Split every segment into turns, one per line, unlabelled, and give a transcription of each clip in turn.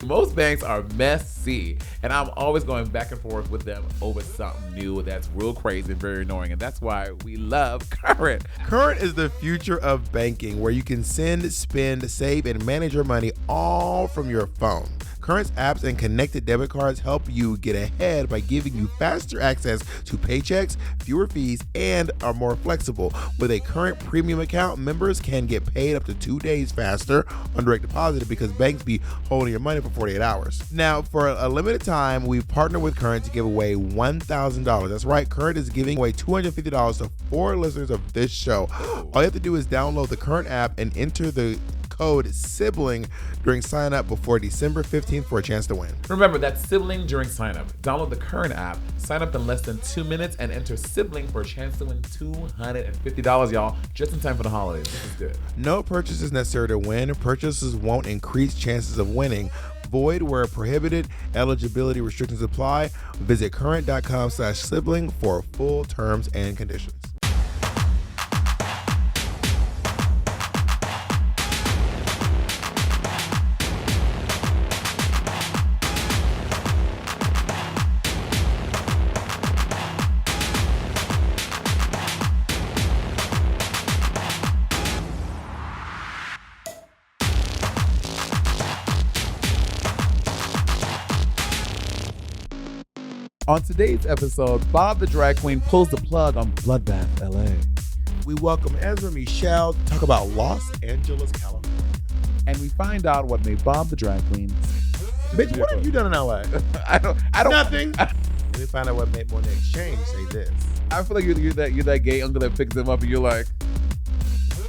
Most banks are messy, and I'm always going back and forth with them over something new that's real crazy and very annoying, and that's why we love Current.
Current is the future of banking, where you can send, spend, save, and manage your money all from your phone. Current's apps and connected debit cards help you get ahead by giving you faster access to paychecks, fewer fees, and are more flexible. With a Current premium account, members can get paid up to 2 days faster on direct deposit because banks be holding your money for 48 hours. Now, for a limited time, we've partnered with Current to give away $1,000. That's right, Current is giving away $250 to 4 listeners of this show. All you have to do is download the Current app and enter the code sibling during sign up before December 15th for a chance to win.
Remember, that's sibling during sign up. Download the Current app, sign up in less than 2 minutes, and enter sibling for a chance to win $250, y'all, just in time for the holidays. This is good.
No purchase is necessary to win. Purchases won't increase chances of winning. Void where prohibited. Eligibility restrictions apply. Visit current.com/sibling for full terms and conditions.
On today's episode, Bob the Drag Queen pulls the plug on Bloodbath LA.
We welcome Ezra, Michel to talk about Los Angeles, California.
And we find out what made Bob the Drag Queen.
Bitch, what have you done in LA?
I don't.
Nothing. And we find out what made Monet Exchange say this.
I feel like you're that gay uncle that picks them up and you're like.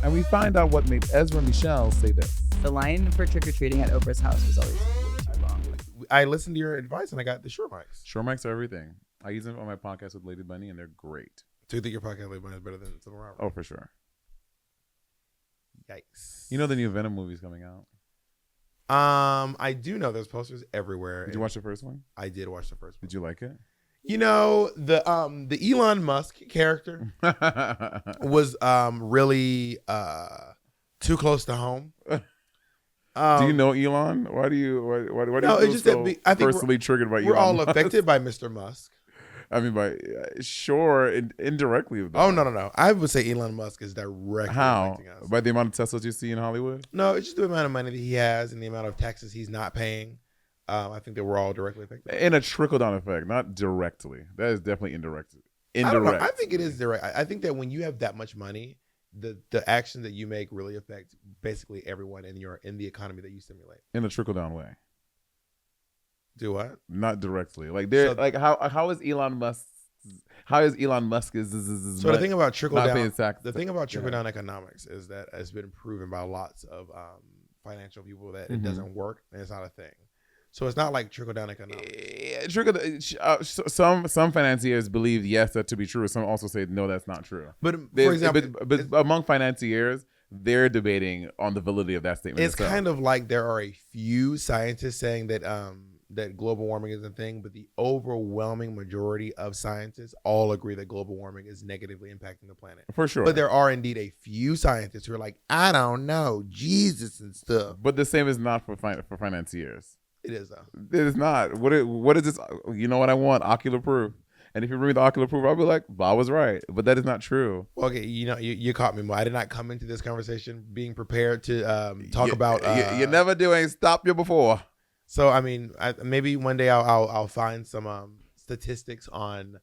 And we find out what made Ezra and Michel say this.
The line for trick-or-treating at Oprah's house was always way too long.
I listened to your advice and I got the Shure mics.
Shure mics are everything. I use them on my podcast with Lady Bunny and they're great.
Do you think your podcast is better than Civil Robert?
Oh, for sure.
Yikes.
You know the new Venom movie's coming out?
I do know there's posters everywhere.
Did you watch the first one?
I did watch the first one.
Did you like it?
You know, the Elon Musk character was really too close to home.
Do you know Elon? Why do you
no,
feel
just
so
that I think
personally triggered by Elon?
We're all
Musk?
affected by Mr. Musk.
I mean, sure, indirectly. Though.
Oh, no. I would say Elon Musk is directly affecting us.
By the amount of Teslas you see in Hollywood?
No, it's just the amount of money that he has and the amount of taxes he's not paying. I think that we're all directly affected.
In a trickle-down effect, not directly. That is definitely indirect.
I don't know. I think it is direct. I think that when you have that much money, the actions that you make really affect basically everyone in the economy that you stimulate.
In a trickle-down way.
Do what?
Not directly. Like there, like how is Elon Musk? How is Elon Musk? So
the thing about trickle down, the thing about trickle down economics is that it's been proven by lots of financial people that it doesn't work and it's not a thing. So it's not like trickle down economics.
Some financiers believe yes that to be true. Some also say no, that's not true.
But for example,
but among financiers, they're debating on the validity of that statement.
It's kind of like there are a few scientists saying that that global warming is a thing, but the overwhelming majority of scientists all agree that global warming is negatively impacting the planet.
For sure.
But there are indeed a few scientists who are like, I don't know, Jesus and stuff.
But the same is not for financiers.
It is though.
It is not. What is this? You know what I want? Ocular proof. And if you bring me the ocular proof, I'll be like, Bob was right. But that is not true.
Okay, you caught me, Mo. I did not come into this conversation being prepared to talk about.
You never do. Ain't stopped you before.
So I mean, maybe one day I'll find some statistics on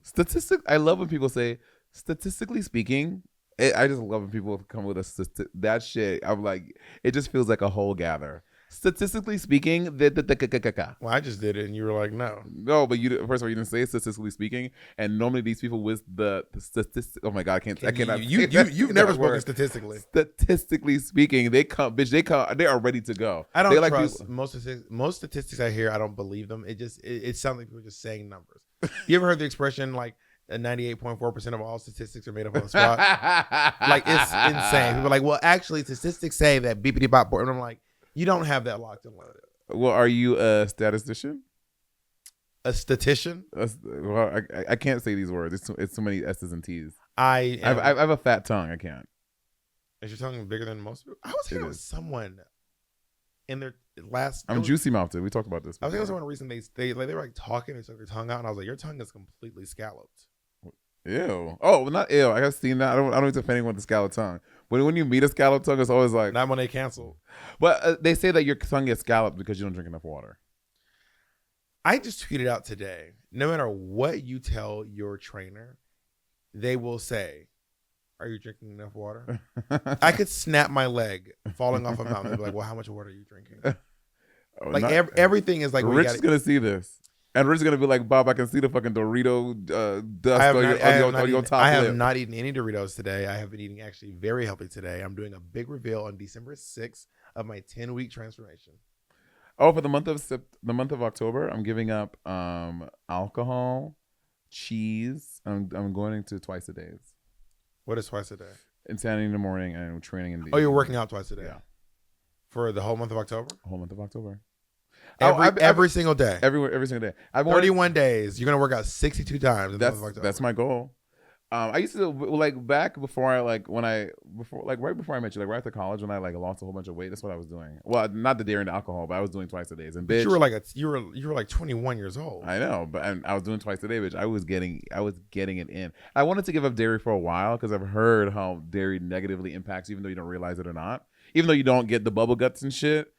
statistics. I love when people say statistically speaking. I just love when people come with that shit. I'm like, it just feels like a whole gather. Statistically speaking,
well, I just did it, and you were like, no,
but you first of all, you didn't say statistically speaking, and normally these people with the statistics. Oh my god, I cannot.
You've never spoken statistically.
Statistically speaking, they are ready to go.
I don't trust most statistics I hear. I don't believe them. It sounds like people just saying numbers. You ever heard the expression like 98.4% of all statistics are made up on the spot? Like, it's insane. People are like, well, actually, statistics say that beepity bop, and I'm like, you don't have that locked and loaded.
Well, are you a statistician?
A statistician?
Well, I can't say these words. It's so many S's and T's.
I
have a fat tongue. I can't.
Is your tongue bigger than most people? I was hearing with someone in their last.
I'm juicy mouthed. We talked about this.
I was hearing someone recently. They were like talking. They took their tongue out, and I was like, "Your tongue is completely scalloped."
Ew. Oh, well, not ew. I have seen that. I don't need to offend anyone with a scalloped tongue. When you meet a scalloped tongue, it's always like.
Not when they cancel.
But they say that your tongue gets scalloped because you don't drink enough water.
I just tweeted out today. No matter what you tell your trainer, they will say, "Are you drinking enough water?" I could snap my leg falling off a mountain. They'd be like, "Well, how much water are you drinking?" Like everything is like.
Rich is gonna see this, and Rich is gonna be like, "Bob, I can see the fucking Dorito dust on your top
I have
lip."
not eaten any Doritos today. I have been eating actually very healthy today. I'm doing a big reveal on December 6th of my 10-week transformation.
Oh, for the month of October, I'm giving up alcohol, cheese. I'm going into twice a days.
What is twice a day?
Insanity in the morning and training in the
Oh, you're working out twice a day?
Yeah.
For the whole month of October?
Whole month of October.
Every single day?
Every single day.
31 days. You're going to work out 62 times in the month of October.
That's my goal. I used to back before right before I met you, right after college when I lost a whole bunch of weight. That's what I was doing. Well, not the dairy and the alcohol, but I was doing twice a day. And bitch,
you were like 21 years old.
I know, but I was doing twice a day, bitch. I was getting it in. I wanted to give up dairy for a while because I've heard how dairy negatively impacts, even though you don't realize it or not. Even though you don't get the bubble guts and shit,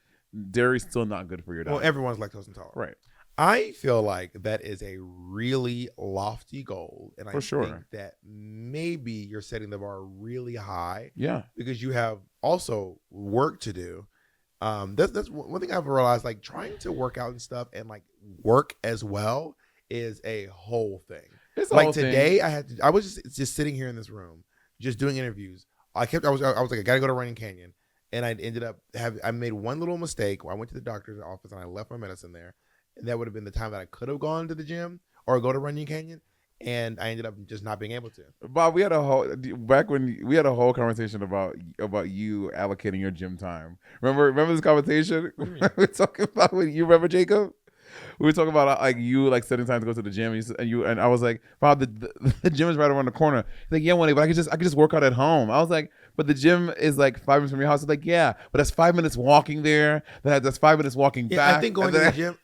dairy's still not good for your diet.
Well, everyone's lactose intolerant,
right?
I feel like that is a really lofty goal. And I think that maybe you're setting the bar really high.
Yeah.
Because you have also work to do. That's one thing I've realized, like trying to work out and stuff and like work as well is a whole thing.
It's
like today I was just sitting here in this room, just doing interviews. I was like, I gotta go to Running Canyon. And I ended up I made one little mistake where I went to the doctor's office and I left my medicine there. And that would have been the time that I could have gone to the gym or go to Running Canyon, and I ended up just not being able to.
Bob, we had a whole conversation about you allocating your gym time. Remember this conversation? We were talking about you remember Jacob? We were talking about setting time to go to the gym, and I was like, Bob, the gym is right around the corner. He's like, yeah, but I could just work out at home. I was like, but the gym is like 5 minutes from your house. He's like, yeah, but that's 5 minutes walking there. That's 5 minutes walking back.
I think going to the gym.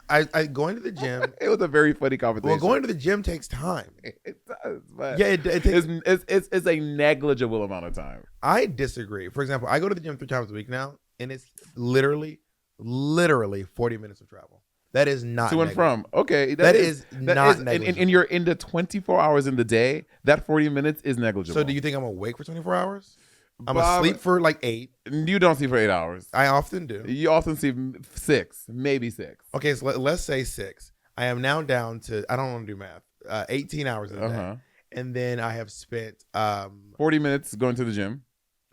Going to the gym.
It was a very funny conversation.
Well, going to the gym takes time.
It does, but
yeah, it takes.
It's a negligible amount of time.
I disagree. For example, I go to the gym 3 times a week now, and it's literally 40 minutes of travel. That is not
to and from. Okay,
that is not negligible.
And you're in the 24 hours in the day. That 40 minutes is negligible.
So do you think I'm awake for 24 hours? I'm asleep for like 8.
You don't sleep for 8 hours.
I often do.
You often sleep 6, maybe 6.
Okay, so let's say 6. I am now down to, I don't want to do math, 18 hours in a day. And then I have spent
40 minutes going to the gym.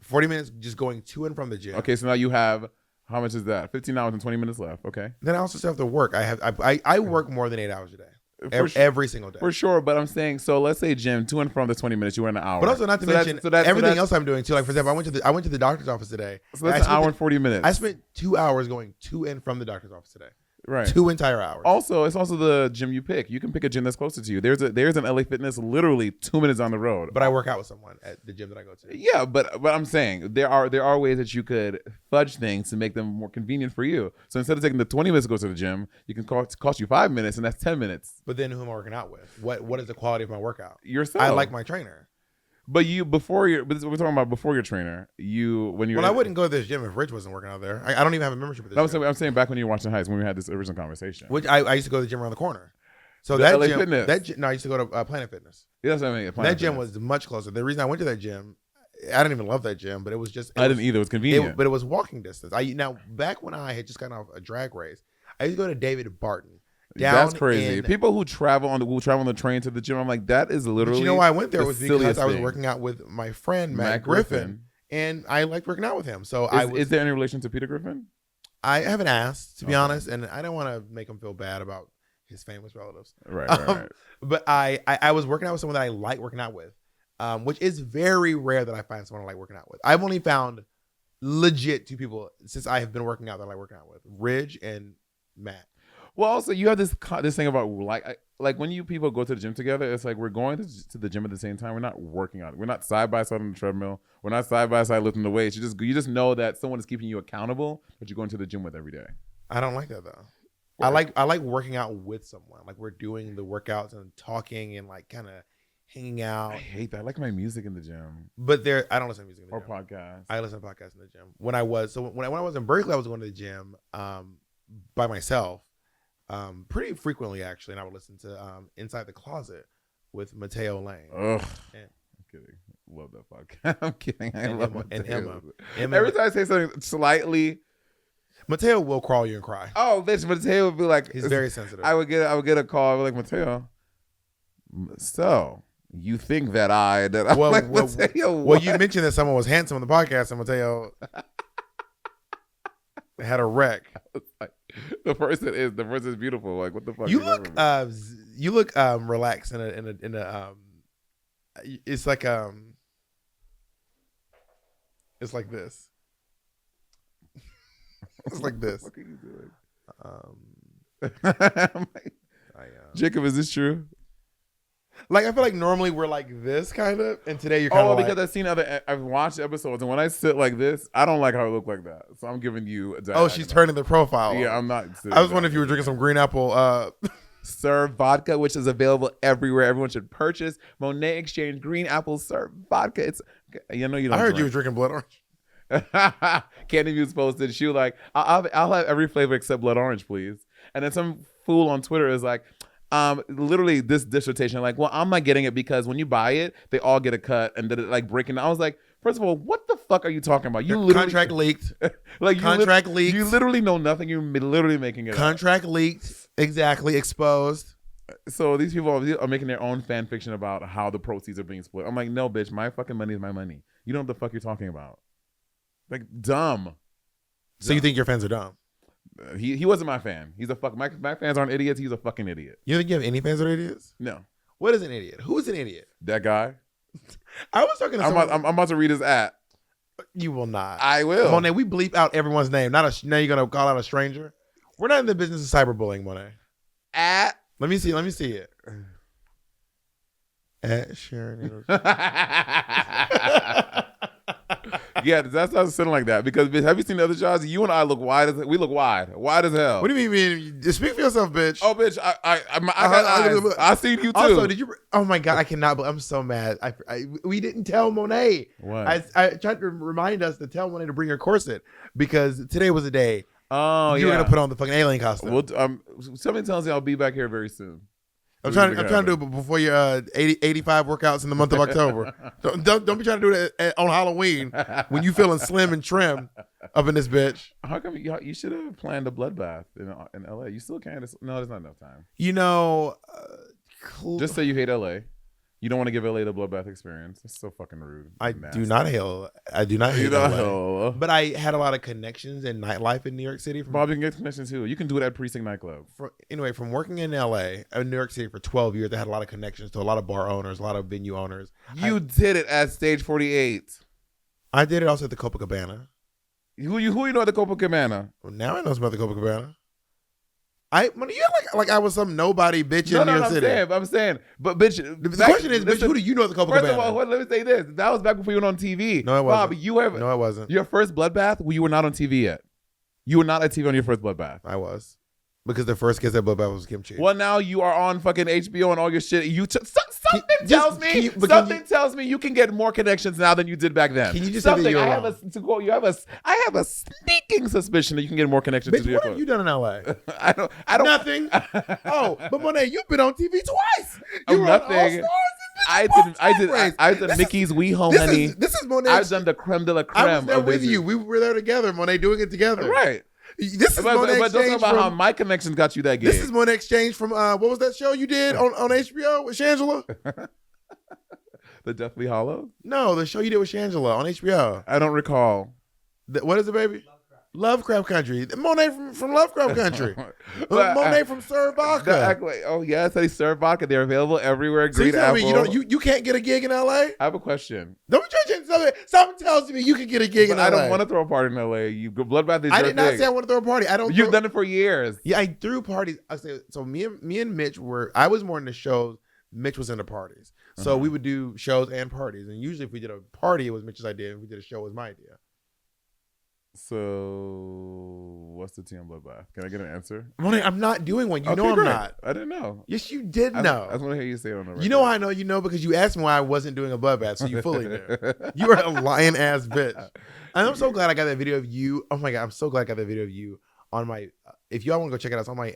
40 minutes just going to and from the gym.
Okay, so now you have, how much is that? 15 hours and 20 minutes left. Okay.
Then I also still have to work. I work more than 8 hours a day. Every single day.
For sure, but I'm saying, so let's say gym, to and from the 20 minutes, you were in an hour.
But also not to mention everything else I'm doing too. Like for example, I went to the doctor's office today.
So that's an hour and 40 minutes.
I spent 2 hours going to and from the doctor's office today.
Right.
2 entire hours.
Also, it's also the gym you pick. You can pick a gym that's closer to you. There's an LA Fitness literally 2 minutes on the road.
But I work out with someone at the gym that I go to.
Yeah, but I'm saying there are ways that you could fudge things to make them more convenient for you. So instead of taking the 20 minutes to go to the gym, you can cost you 5 minutes, and that's 10 minutes.
But then who am I working out with? What is the quality of my workout?
Yourself.
I like my trainer.
But we're talking about before your trainer.
I wouldn't go to this gym if Rich wasn't working out there. I don't even have a membership at this gym.
I'm saying back when you were watching Heights, when we had this original conversation.
Which I used to go to the gym around the corner. So
the
that
LA
gym,
Fitness.
I used to go to Planet Fitness.
Yeah, that's what I mean.
That gym was much closer. The reason I went to that gym, I didn't even love that gym, but it was just.
I didn't either. It was convenient.
But it was walking distance. Now back when I had just gotten off a drag race, I used to go to David Barton.
That's crazy. People who travel on the train to the gym, I'm like, that is literally.
But you know why I went there was because I was working out with my friend Matt Griffin, and I liked working out with him. So
is there any relation to Peter Griffin?
I haven't asked, to be honest, and I don't want to make him feel bad about his famous relatives.
Right.
But I was working out with someone that I like working out with, which is very rare that I find someone I like working out with. I've only found legit 2 people since I have been working out that I like working out with: Ridge and Matt.
Well, also you have this thing about like when you people go to the gym together, it's like we're going to the gym at the same time. We're not working out. We're not side by side on the treadmill. We're not side by side lifting the weights. You just know that someone is keeping you accountable that you're going to the gym with every day.
I don't like that though.
Right.
I like working out with someone. Like we're doing the workouts and talking and like kind of hanging out.
I hate that. I like my music in the gym
But I don't listen to music in the
or
gym.
podcasts.
I listen to podcasts in the gym. When I was in Berkeley, I was going to the gym by myself pretty frequently actually, and I would listen to Inside the Closet with Mateo Lane.
Ugh.
And,
I'm kidding. Love that podcast. I'm kidding. I love Mateo.
Emma.
Every time I say something slightly,
Mateo will crawl you and cry.
oh bitch, Mateo would be like,
He's very sensitive.
I would get a call. I'd be like, Mateo, so you think that I'm like, Mateo,
well,
what?
you mentioned that someone was handsome on the podcast, and Mateo had a wreck.
Like, the person is beautiful. Like, what the fuck?
You look relaxed in a it's like it's like this. It's like this.
What are you doing? Jacob, is this true?
Like I feel like normally we're like this kind of, and today you're kind of
because I've watched episodes, and when I sit like this, I don't like how I look like that. So I'm giving you a
oh, she's turning the profile.
Yeah, I'm not.
I was wondering if you were drinking some green apple.
Serve vodka, which is available everywhere. Everyone should purchase Monet Exchange Green Apple Serve vodka. It's you know you don't.
I heard you were drinking blood orange.
Candy Muse posted. She was like, I'll have every flavor except blood orange, please. And then some fool on Twitter is like, literally this dissertation, like, well, I'm not getting it because when you buy it, they all get a cut and then it like breaking. I was like, first of all, what the fuck are you talking about? You literally
contract leaked.
Like
contract leaked.
You literally know nothing. You're literally making it
contract leaked. Exactly, exposed.
So these people are making their own fan fiction about how the proceeds are being split. I'm like, no, bitch, my fucking money is my money. You know what the fuck you're talking about? Like, dumb.
So you think your fans are dumb?
He wasn't my fan. He's a fuck. My fans aren't idiots. He's a fucking idiot.
You think you have any fans that are idiots?
No.
What is an idiot? Who's an idiot?
That guy.
I was talking to someone.
I'm about to read his at.
You will not.
I will.
Monet, we bleep out everyone's name. Now you're gonna call out a stranger. We're not in the business of cyberbullying, Monet.
At.
Let me see it. At Sharon.
Yeah, that's not sitting like that. Because have you seen the other shots? You and I look wide as we look wide as hell.
What do you mean? Speak for yourself, bitch.
Oh, bitch! I got eyes. I seen you too.
Also, did you? Oh my god, I cannot. I'm so mad. We didn't tell Monet.
What?
I tried to remind us to tell Monet to bring her corset because today was the day.
Oh,
you were gonna put on the fucking alien costume.
Well, something tells me I'll be back here very soon.
I'm trying to do it before your 85 workouts in the month of October. Don't be trying to do it on Halloween when you feeling slim and trim up in this bitch.
How come you should have planned a bloodbath in LA? You still can't. No, there's not enough time.
You know,
just say you hate LA. You don't want to give LA the bloodbath experience. It's so fucking rude.
I do not hate LA. But I had a lot of connections in nightlife in New York City.
Bob, you can get connections too. You can do it at Precinct Nightclub.
From working in LA, in New York City for 12 years, I had a lot of connections to a lot of bar owners, a lot of venue owners.
You did it at Stage 48.
I did it also at the Copacabana.
Who you know at the Copacabana?
Well, now I know about the Copacabana. You like I was some nobody bitch in New York City.
I'm saying, but bitch.
The question is, bitch, who do you know at the Copacabana?
First of all, let me say this. That was back before you went on TV.
No, it wasn't.
Bob,
no, it wasn't.
Your first bloodbath, you were not on TV yet. You were not at TV on your first bloodbath.
I was. Because the first kiss at bloodbath was kimchi.
Well, now you are on fucking HBO and all your shit. Something tells me you can get more connections now than you did back then.
Can you just say that you're wrong?
I have a sneaking suspicion that you can get more connections.
Bitch, what have you done in LA?
I don't.
Nothing. Oh, but Monet, you've been on TV twice.
You were nothing. I've done Mickey's Wee Home Honey.
This is Monet.
I've done the creme de la creme.
I was there with you. We were there together, Monet, doing it together.
Right.
This is Monet
but don't talk
Exchange
about how my connections got you that gig.
This is Monet Exchange from what was that show you did on HBO with Shangela?
The Deathly Hollow?
No, the show you did with Shangela on HBO.
I don't recall.
What is it, baby? Lovecraft Country. Monet from Lovecraft Country.
But,
Monet from Serve Vodka.
Oh yes, they serve vodka. They're available everywhere.
So you
Green
tell
Apple.
me you can't get a gig in LA?
I have a question.
Don't be trying to something. Something tells me you can get a gig in LA.
I don't want to throw a party in LA. You Bloodbath is
I
your
did not
thing.
say I want to throw a party. I don't.
You've done it for years.
Yeah, I threw parties. I say so. Me and Mitch were. I was more into shows. Mitch was into parties. So we would do shows and parties. And usually, if we did a party, it was Mitch's idea. If we did a show, it was my idea.
So, what's the tea on Bloodbath? Can I get an answer?
Monet, I'm not doing one. You
Okay,
know I'm
great.
not.
I didn't know.
Yes, you did
I
know.
just want to hear you say it on the record.
You know how I know you know because you asked me why I wasn't doing a bloodbath, so you fully knew. You are a lying ass bitch. And I'm so glad I got that video of you. Oh my god, I'm so glad I got that video of you on my. If y'all want to go check it out, it's on my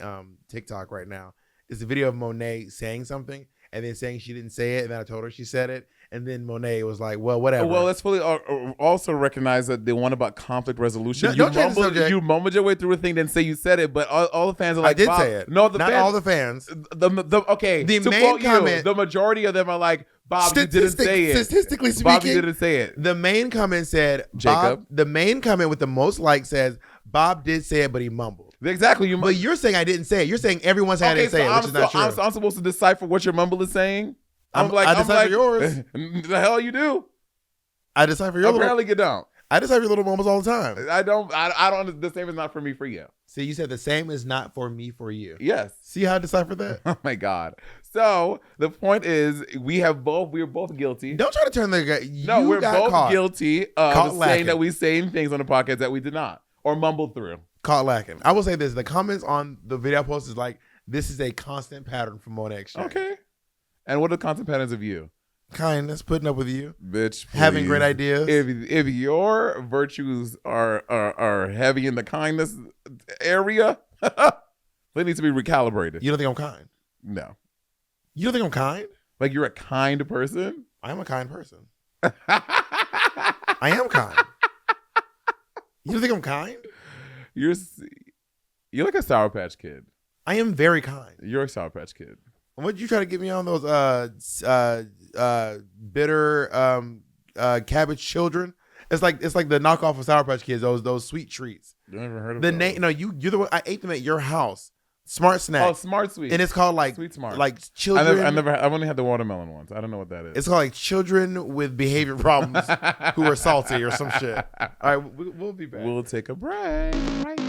TikTok right now. It's a video of Monet saying something and then saying she didn't say it, and then I told her she said it, and then Monet was like, "Well, whatever."
Well, let's fully also recognize that the one about conflict resolution.
No, don't change the subject.
You mumbled your way through a thing, then say you said it, but all the fans are like,
I did
Bob,
say it.
No,
not
fans,
all the fans.
Okay,
The
to
main
quote
comment-
you, the majority of them are like, Bob, you didn't say it.
Statistically speaking,
Bob, you didn't say it.
The main comment said,
Jacob.
Bob, the main comment with the most likes says, Bob did say it, but he mumbled.
Exactly.
But you're saying I didn't say it. You're saying everyone said I didn't say it, which is not true.
I'm supposed to decipher what your mumble is saying.
I decipher yours.
The hell you do?
I decipher your little.
Apparently you don't.
I decipher your little mumbles all the time.
I don't. The same is not for me for you.
See, you said the same is not for me for you.
Yes.
See how I decipher that?
Oh my God. So the point is, we're both guilty.
Don't try to turn the guy.
No, we're both
caught.
guilty
Caught
of
lacking.
saying that we saying things on the podcast that we did not or mumbled through.
Caught lacking. I will say this: the comments on the video I post is like, "This is a constant pattern from Monet Exchange."
Okay. And what are the constant patterns of you?
Kindness, putting up with you,
Bitch, please.
having great ideas.
If your virtues are heavy in the kindness area, they need to be recalibrated.
You don't think I'm kind?
No.
You don't think I'm kind?
Like you're a kind person?
I am a kind person. I am kind. You don't think I'm kind?
You're like a Sour Patch Kid.
I am very kind.
You're a Sour Patch Kid.
What did you try to get me on those bitter cabbage children? It's like the knockoff of Sour Patch Kids. Those sweet treats.
You never heard of
The
those?
name? No, you're the one. I ate them at your house. Smart snack.
Oh, Smart Sweet.
And it's called like
Sweet Smart.
like children.
I've only had the watermelon ones. I don't know what that is.
It's called like children with behavior problems who are salty or some shit. All right, we'll be back.
We'll take a break. Right.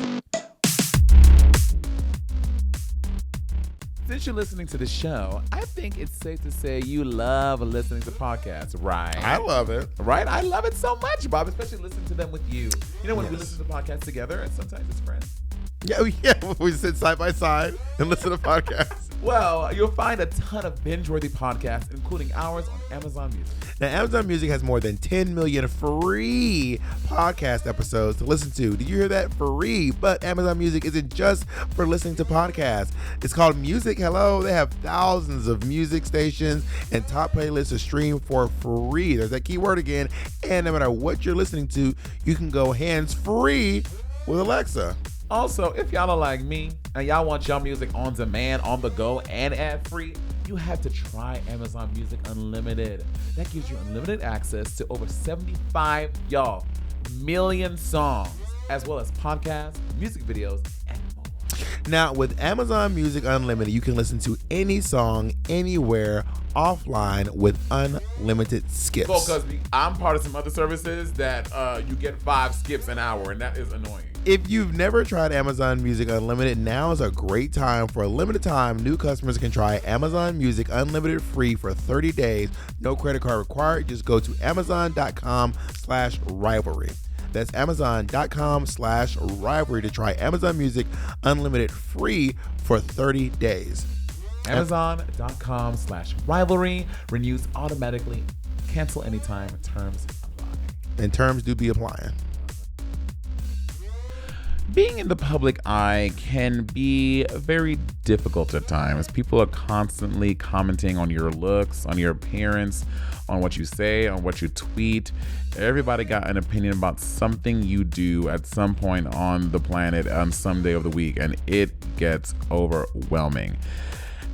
Since you're listening to the show, I think it's safe to say you love listening to podcasts, right?
I love it.
Right? I love it so much, Bob, especially listening to them with you. You know, when we
Yes.
listen to podcasts together, and sometimes it's friends.
Yeah, we sit side by side and listen to podcasts.
Well, you'll find a ton of binge-worthy podcasts, including ours on Amazon Music.
Now, Amazon Music has more than 10 million free podcast episodes to listen to. Did you hear that? Free. But Amazon Music isn't just for listening to podcasts. It's called Music. Hello. They have thousands of music stations and top playlists to stream for free. There's that key word again. And no matter what you're listening to, you can go hands-free with Alexa.
Also, if y'all are like me and y'all want y'all music on demand, on the go, and ad-free, you have to try Amazon Music Unlimited. That gives you unlimited access to over 75 million songs, as well as podcasts, music videos, and more.
Now, with Amazon Music Unlimited, you can listen to any song, anywhere, offline with unlimited skips.
Well, because I'm part of some other services that you get 5 skips an hour, and that is annoying.
If you've never tried Amazon Music Unlimited, now is a great time. For a limited time, new customers can try Amazon Music Unlimited free for 30 days. No credit card required. Just go to amazon.com/rivalry. That's amazon.com/rivalry to try Amazon Music Unlimited free for 30 days.
Amazon.com/rivalry renews automatically. Cancel anytime. Terms apply.
And terms do be applying.
Being in the public eye can be very difficult at times. People are constantly commenting on your looks, on your appearance, on what you say, on what you tweet. Everybody got an opinion about something you do at some point on the planet on some day of the week, and it gets overwhelming.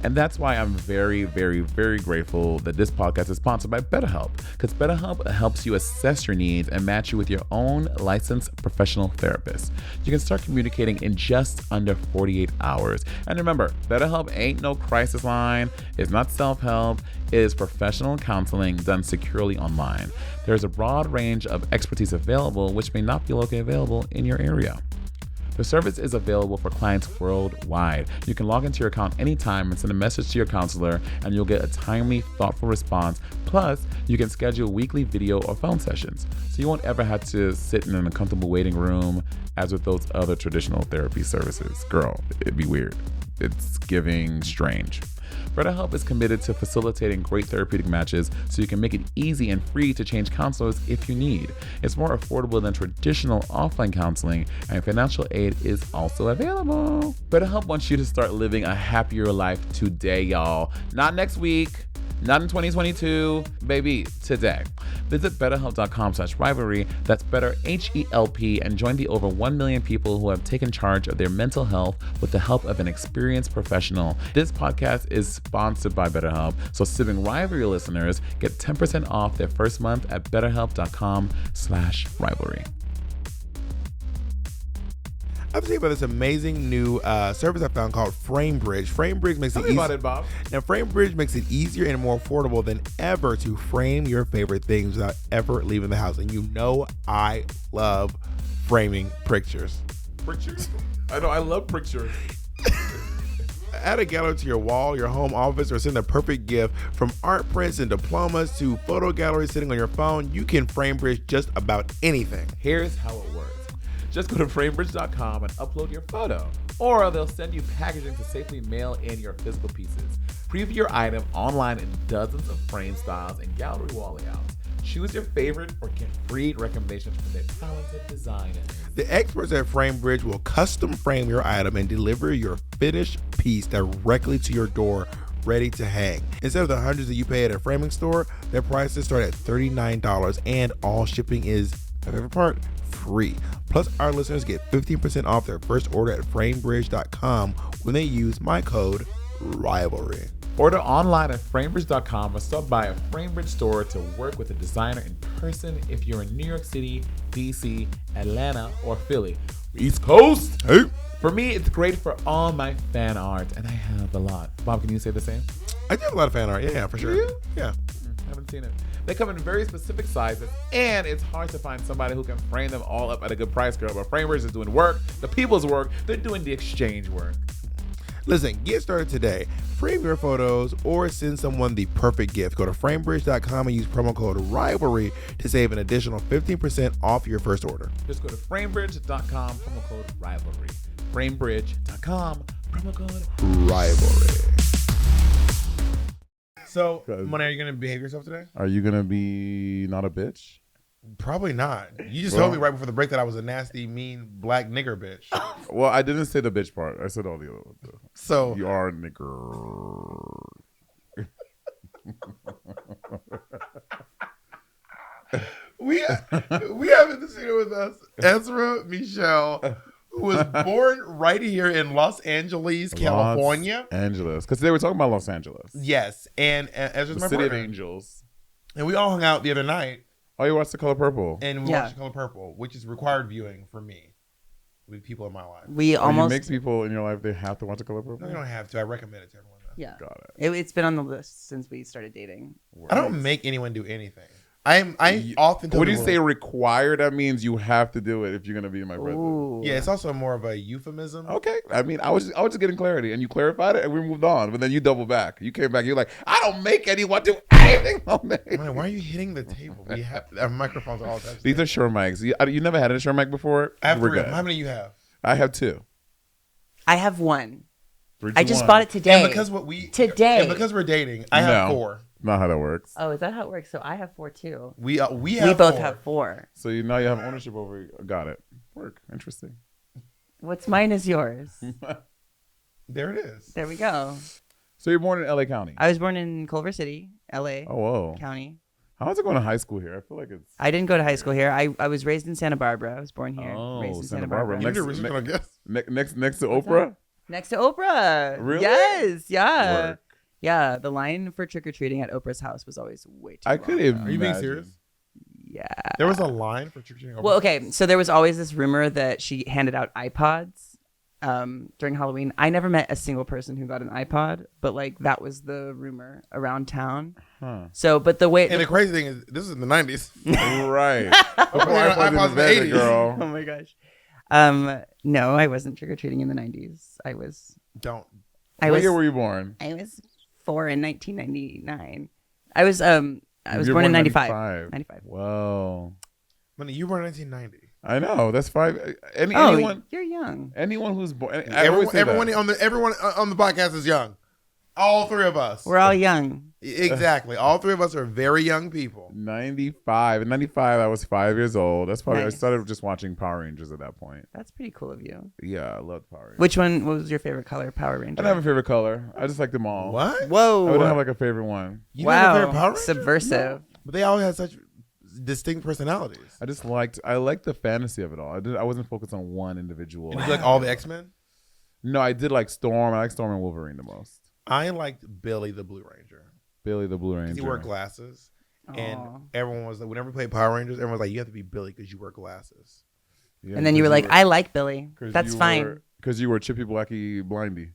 And that's why I'm very, very, very grateful that this podcast is sponsored by BetterHelp, because BetterHelp helps you assess your needs and match you with your own licensed professional therapist. You can start communicating in just under 48 hours. And remember, BetterHelp ain't no crisis line. It's not self-help. It is professional counseling done securely online. There's a broad range of expertise available, which may not be locally available in your area. The service is available for clients worldwide. You can log into your account anytime and send a message to your counselor, and you'll get a timely, thoughtful response. Plus, you can schedule weekly video or phone sessions, so you won't ever have to sit in an uncomfortable waiting room as with those other traditional therapy services. Girl, it'd be weird. It's giving strange. BetterHelp is committed to facilitating great therapeutic matches so you can make it easy and free to change counselors if you need. It's more affordable than traditional offline counseling, and financial aid is also available. BetterHelp wants you to start living a happier life today, y'all. Not next week. Not in 2022, baby, today. Visit betterhelp.com/rivalry, that's better HELP, and join the over 1 million people who have taken charge of their mental health with the help of an experienced professional. This podcast is sponsored by BetterHelp, so Sibling Rivalry listeners get 10% off their first month at betterhelp.com/rivalry.
I'm telling you about this amazing new service I found called FrameBridge. FrameBridge makes it easy.
About it, Bob.
Now, FrameBridge makes it easier and more affordable than ever to frame your favorite things without ever leaving the house. And you know I love framing pictures.
Pictures? I know, I love pictures.
Add a gallery to your wall, your home office, or send a perfect gift. From art prints and diplomas to photo galleries sitting on your phone, you can FrameBridge just about anything.
Here's how it works. Just go to framebridge.com and upload your photo, or they'll send you packaging to safely mail in your physical pieces. Preview your item online in dozens of frame styles and gallery wall layouts. Choose your favorite or get free recommendations from their talented designers.
The experts at FrameBridge will custom frame your item and deliver your finished piece directly to your door, ready to hang. Instead of the hundreds that you pay at a framing store, their prices start at $39, and all shipping is, my favorite part, free. Plus, our listeners get 15% off their first order at framebridge.com when they use my code RIVALRY.
Order online at framebridge.com or stop by a FrameBridge store to work with a designer in person if you're in New York City, DC, Atlanta, or Philly. East Coast!
Hey!
For me, it's great for all my fan art, and I have a lot. Bob, can you say the same?
I do have a lot of fan art. Yeah, for sure.
Do you?
Yeah.
I haven't seen it. They come in very specific sizes, and it's hard to find somebody who can frame them all up at a good price, girl. But FrameBridge is doing work, the people's work. They're doing the exchange work.
Listen, get started today. Frame your photos or send someone the perfect gift. Go to framebridge.com and use promo code RIVALRY to save an additional 15% off your first order.
Just go to framebridge.com, promo code RIVALRY. Framebridge.com, promo code
RIVALRY. So,
Good.
Monet, are you going to behave yourself today?
Are you going to be not a bitch?
Probably not. You just told me right before the break that I was a nasty, mean, black nigger bitch.
Well, I didn't say the bitch part. I said all the other ones.
So,
You are a nigger.
we have in the studio with us Ezra Michel, who was born right here in Los Angeles, California.
Los Angeles. Because they were talking about Los Angeles.
Yes, and Ezra's
The
my
city
partner.
of angels.
And we all hung out the other night,
Oh, you watched The Color Purple?
and we
Yeah.
watched Color Purple, which is required viewing for me with people in my life.
We
Or you
almost
make people in your life, they have to watch The Color Purple?
No, you don't have to. I recommend it to everyone. Though.
yeah.
Got it.
It's been on the list since we started dating.
I don't make anyone do anything. I often tell
When you
people-
say required, that means you have to do it if you're going to be my presence.
Ooh.
yeah, it's also more of a euphemism.
Okay. I mean, I was just getting clarity, and you clarified it, and we moved on. But then you double back. You came back. You're like, I don't make anyone do anything on me.
Man, why are you hitting the table? We have our microphones are all touched.
These are Shure mics. You never had a Shure mic before?
I have
We're
three.
good.
How many do you have?
I have two.
I have one.
3,
I
2,
just
1.
bought it today.
And because what we
Today.
and because we're dating, I have
No.
4.
Not how that works.
Oh, is that how it works? So I have 4 too.
We have
We both
4.
have 4.
So now you have ownership over. Got it. Work. Interesting.
What's mine is yours.
There it is.
There we go.
So you're born in LA County.
I was born in Culver City, LA
Oh, whoa.
County.
How is it going to high school here? I feel like it's.
I didn't go to high school here. I was raised in Santa Barbara. I was born here.
Oh,
raised in
Santa
Santa
Barbara.
Barbara.
You do research on guess.
Next to
What's
Oprah?
Next to Oprah.
Really?
Yes. Yeah.
Work.
Yeah. The line for trick-or-treating at Oprah's house was always way too
I
long.
could imagine.
Are you being serious?
Yeah.
There was a line for trick-or-treating.
Well, okay. So there was always this rumor that she handed out iPods during Halloween. I never met a single person who got an iPod, but like that was the rumor around town.
Huh.
So, but the way.
And the crazy thing is, this is in the 90s.
Right.
iPods in the 80s.
girl.
Oh my gosh. No, I wasn't trick-or-treating in the 90s. I was
Don't.
What year were you born?
I was 4 in 1999. I was
You're
born in 95. 95.
Whoa.
Money, you were in 1990.
I know. That's 5.
Oh,
Anyone.
you're young.
Anyone who's born. I always say
Everyone
that.
everyone on the podcast is young. All three of us.
We're all young.
Exactly. All three of us are very young people.
95. In 95, I was 5 years old. That's probably
Nice.
I started just watching Power Rangers at that point.
That's pretty cool of you.
Yeah, I loved Power Rangers.
Which one was your favorite color, Power
I
Ranger?
don't have a favorite color. I just like them all.
What?
Whoa.
I don't have like a favorite one.
You don't have a favorite Power
Wow.
Ranger?
Subversive.
But they all had such distinct personalities.
I liked the fantasy of it all. I wasn't focused on one individual.
And did you like all the X-Men?
No, I did like Storm. I like Storm and Wolverine the most.
I liked Billy the Blue Ranger.
Billy the Blue Ranger.
Because he wore glasses.
Aw.
And everyone was like, whenever we played Power Rangers, everyone was like, you have to be Billy because you wear glasses.
Yeah,
And then you were like, I like Billy. That's fine.
Because you were Chippy Blacky Blindy.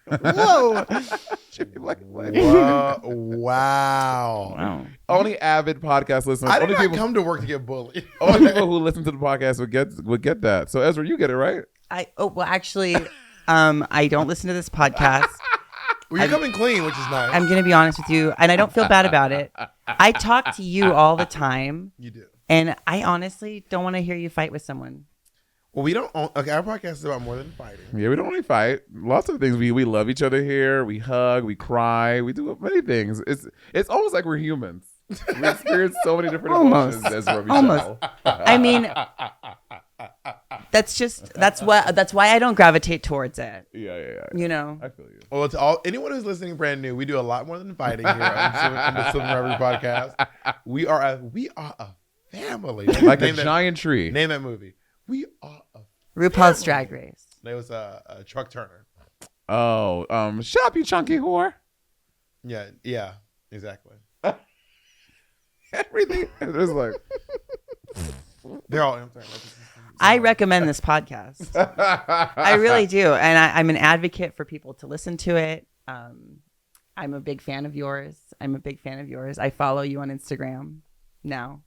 Whoa.
Chippy Blacky Blindy.
Wow.
Wow.
Only avid podcast listeners.
I did
Only
not
people,
come to work to get bullied.
only people who listen to the podcast would get that. So Ezra, you get it right.
Actually, I don't listen to this podcast.
Well, you're coming clean, which is nice.
I'm gonna be honest with you, and I don't feel bad about it. I talk to you all the time,
You do.
and I honestly don't want to hear you fight with someone.
Well, we don't. Okay, our podcast is about more than fighting.
Yeah, we don't only fight. Lots of things. We love each other here. We hug. We cry. We do many things. It's almost like we're humans. We experience so many different
Almost.
emotions. Ezra, Michel.
Almost. I mean, that's why I don't gravitate towards it.
Yeah.
You know.
I feel you.
Well, to all anyone who's listening brand new, we do a lot more than fighting here on the Slipping Reverie podcast. We are a family.
Like a giant tree.
Name that movie. We are a
RuPaul's Drag Race.
It was a Truck Turner.
Oh, shut up, you chunky whore.
Yeah, exactly.
Everything. It's like.
They're all. I'm sorry,
I recommend this podcast. I really do, and I'm an advocate for people to listen to it. I'm a big fan of yours. I follow you on Instagram now.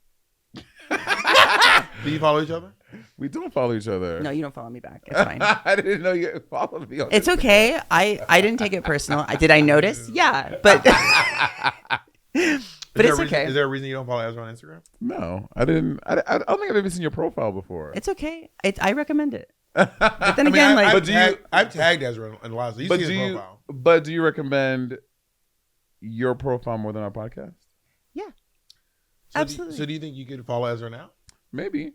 Do you follow each other?
We don't follow each other.
No, you don't follow me back. It's fine.
I didn't know you followed me.
It's okay. I didn't take it personal. Did I notice? Yeah, but but it's okay.
Is there a reason you don't follow Ezra on Instagram?
No, I didn't. I don't think I've ever seen your profile before.
It's okay. I recommend it. But then again,
I've tagged Ezra in a lot. So you see his profile.
But do you recommend your profile more than our podcast?
Yeah,
So
absolutely.
So do you think you could follow Ezra now?
Maybe.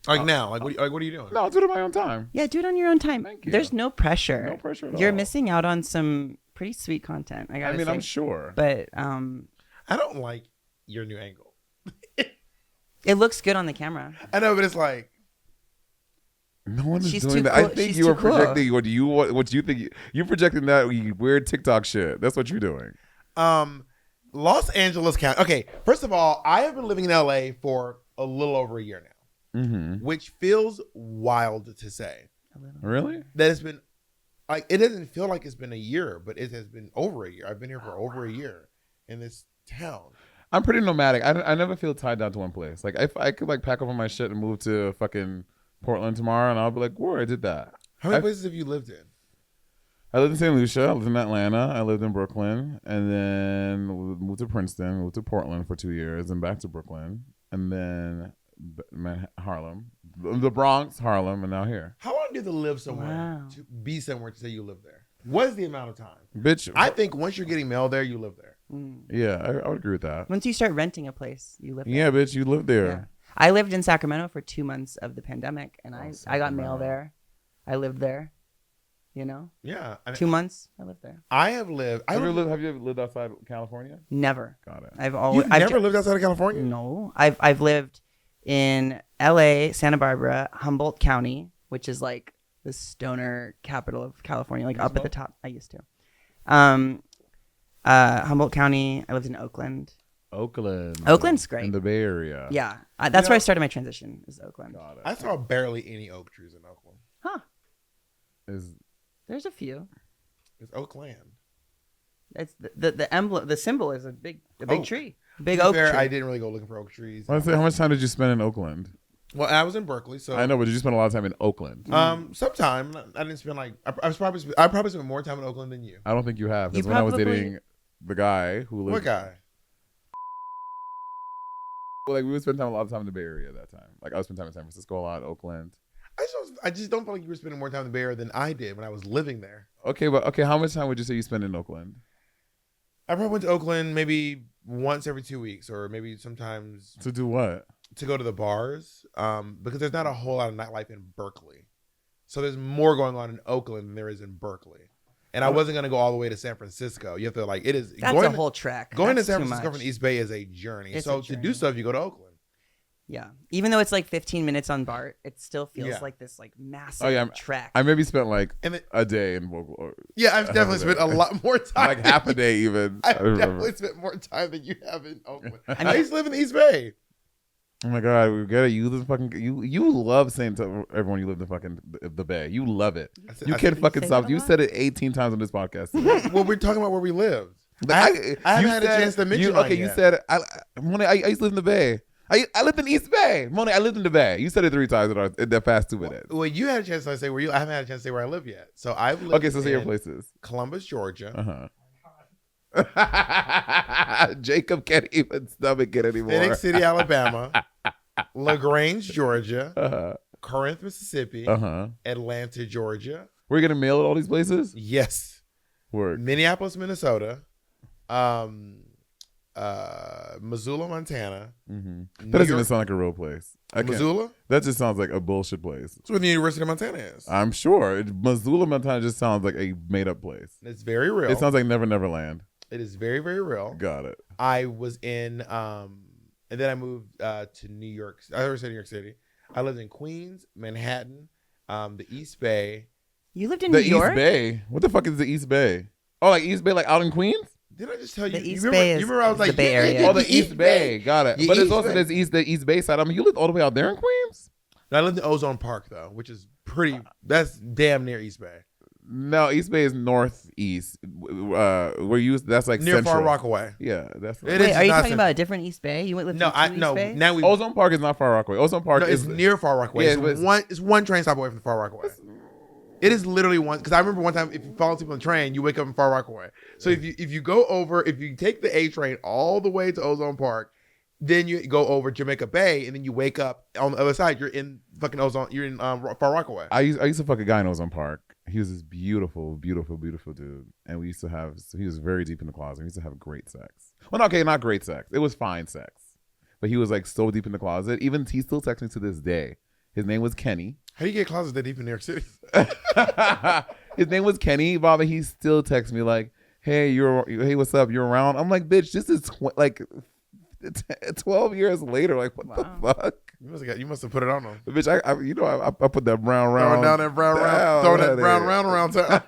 Like now? What are you doing?
No, I'll do it at my own time.
Yeah, do it on your own time.
Thank you.
There's no pressure.
No pressure at
You're
all.
missing out on some pretty sweet content. I gotta say.
I'm sure.
But
I don't like your new angle.
it looks good on the camera.
I know, but it's like
No one is
She's
doing
too
that.
cool.
I think
She's
you were
too cool.
projecting what you think. You're projecting that weird TikTok shit. That's what you're doing.
Los Angeles County. Okay, first of all, I have been living in LA for a little over a year now, which feels wild to say.
Really?
That it's been like it doesn't feel like it's been a year, but it has been over a year. I've been here for over a year in this town.
I'm pretty nomadic. I never feel tied down to one place. Like if I could like pack up all my shit and move to fucking Portland tomorrow, and I'll be like, whoa, I did that.
How many places have you lived in?
I lived in St. Lucia. I lived in Atlanta. I lived in Brooklyn, and then moved to Princeton. Moved to Portland for 2 years, and back to Brooklyn, and then Harlem, the Bronx, Harlem, and now here.
How long do you have to live somewhere
Wow.
to be somewhere to say you live there? What is the amount of time?
Bitch,
I think once you're getting mail there, you live there.
yeah, I would agree with that.
Once you start renting a place, you live there.
Yeah, bitch, you live there.
Yeah. I lived in Sacramento for 2 months of the pandemic, and I got
Sacramento.
mail there. I lived there. You know,
Yeah, I mean,
2 months I lived there.
I have lived.
Have you ever lived outside California?
Never.
Got it.
I've always.
You've never lived outside of California?
No, I've lived in L.A., Santa Barbara, Humboldt County, which is like the stoner capital of California, like up at the top. I used to. Humboldt County. I lived in Oakland. Oakland's great.
In the Bay Area.
Yeah. That's where I started my transition, is Oakland.
Got it.
I saw barely any oak trees in Oakland.
Huh.
Is
There's a few.
It's Oakland.
It's the emblem, the symbol is a big
Oak.
tree. Big oak
Fair,
tree.
I didn't really go looking for oak trees.
how much time did you spend in Oakland?
Well, I was in Berkeley, so
I know, but did you spend a lot of time in Oakland?
sometime I didn't spend like I probably spent more time in Oakland than you.
I don't think you have.
You
Because when I was
probably-
dating the guy who lived,
What guy?
like we would spend time a lot of time in the Bay Area at that time. Like I would spend time in San Francisco a lot, Oakland.
I just don't feel like you were spending more time in the Bay Area than I did when I was living there.
Okay, how much time would you say you spend in Oakland?
I probably went to Oakland maybe once every 2 weeks, or maybe sometimes
To do what?
to go to the bars, because there's not a whole lot of nightlife in Berkeley. So there's more going on in Oakland than there is in Berkeley. And I wasn't going to go all the way to San Francisco. You have to it is
That's
going
a whole trek.
going
That's
to San
too
Francisco
much.
from East Bay is a journey.
It's
So
a
to do
journey.
stuff, you go to Oakland.
Yeah. Even though it's like 15 minutes on BART, it still feels
Yeah.
like this like massive
Oh, yeah,
trek.
I maybe spent like
And it,
a day in Oakland.
yeah, I've definitely spent a lot more time.
Like half a day even.
I've
I remember.
definitely spent more time than you have in Oakland. I,
mean-
used to live in the East Bay.
Oh my god, we get it. You live fucking. You love saying to everyone you live in fucking the Bay. You love it.
said-
You
I
can't
said-
fucking
say
stop.
that a
You
lot?
said it 18 times on this podcast.
Well, we're talking about where we lived.
I
haven't had a chance to mention mine
Okay, you
yet.
said Moni, I used to live in the Bay. I lived in East Bay. Moni, I lived in the Bay. You said it 3 times in the past 2 minutes.
Well, you had a chance to say where you. I haven't had a chance to say where I live yet. So I've lived
Okay, so say your
in
places.
Columbus, Georgia,
Jacob can't even stomach it anymore.
Phoenix City, Alabama, LaGrange, Georgia,
Uh-huh.
Corinth, Mississippi,
Uh-huh.
Atlanta, Georgia.
We're gonna mail at all these places?
Yes,
Work.
Minneapolis, Minnesota, Missoula, Montana.
Mm-hmm.
New
That doesn't
York-
even sound like a real place. I can't-
Missoula.
That just sounds like a bullshit place.
That's where the University of Montana is.
I'm sure. Missoula, Montana just sounds like a made up place.
It's very real.
It sounds like Never Never Land.
It is very, very real.
Got it.
I was in, and then I moved to New York. I already said New York City. I lived in Queens, Manhattan, the East Bay.
You lived in
The
New York?
East Bay. What the fuck is the East Bay? Oh, like East Bay, like out in Queens?
Did I just tell you?
The
you
East
remember,
Bay
you
is-
remember I was
is
like,
the Bay
yeah,
Area.
yeah,
Oh, the East Bay. Got it.
The
But it's
East
also
Bay.
there's the East Bay side. I mean, you lived all the way out there in Queens?
And I lived in Ozone Park though, which is pretty. That's damn near East Bay.
No, East Bay is northeast. Where you that's like
Near
central.
Far Rockaway.
Yeah, that's
It
Wait,
is
are you
not
talking
central.
about a different East Bay? You went lived
No,
in
I
East
no.
Bay?
Now we.
Ozone Park is not Far Rockaway. Ozone Park
No, it's
is
near Far Rockaway.
Yeah,
it's
but-
it's one train stop away from Far Rockaway. It is literally one, because I remember one time if you follow people on the train, you wake up in Far Rockaway. So if you take the A train all the way to Ozone Park, then you go over Jamaica Bay, and then you wake up on the other side. You're in fucking Ozone. You're in Far Rockaway.
I used to fuck a guy in Ozone Park. He was this beautiful, beautiful, beautiful dude. And we used to have, so he was very deep in the closet. We used to have great sex. Well, okay, not great sex. It was fine sex. But he was like so deep in the closet. Even he still texts me to this day. His name was Kenny.
How do you get closets that deep in New York City?
His name was Kenny, Bob, and he still texts me like, hey, hey, what's up? You're around? I'm like, bitch, this is like 12 years later. Like, what the fuck?
You must have put it on them.
Bitch, I put that brown round
Throwing down that brown round, throwing that brown round around town.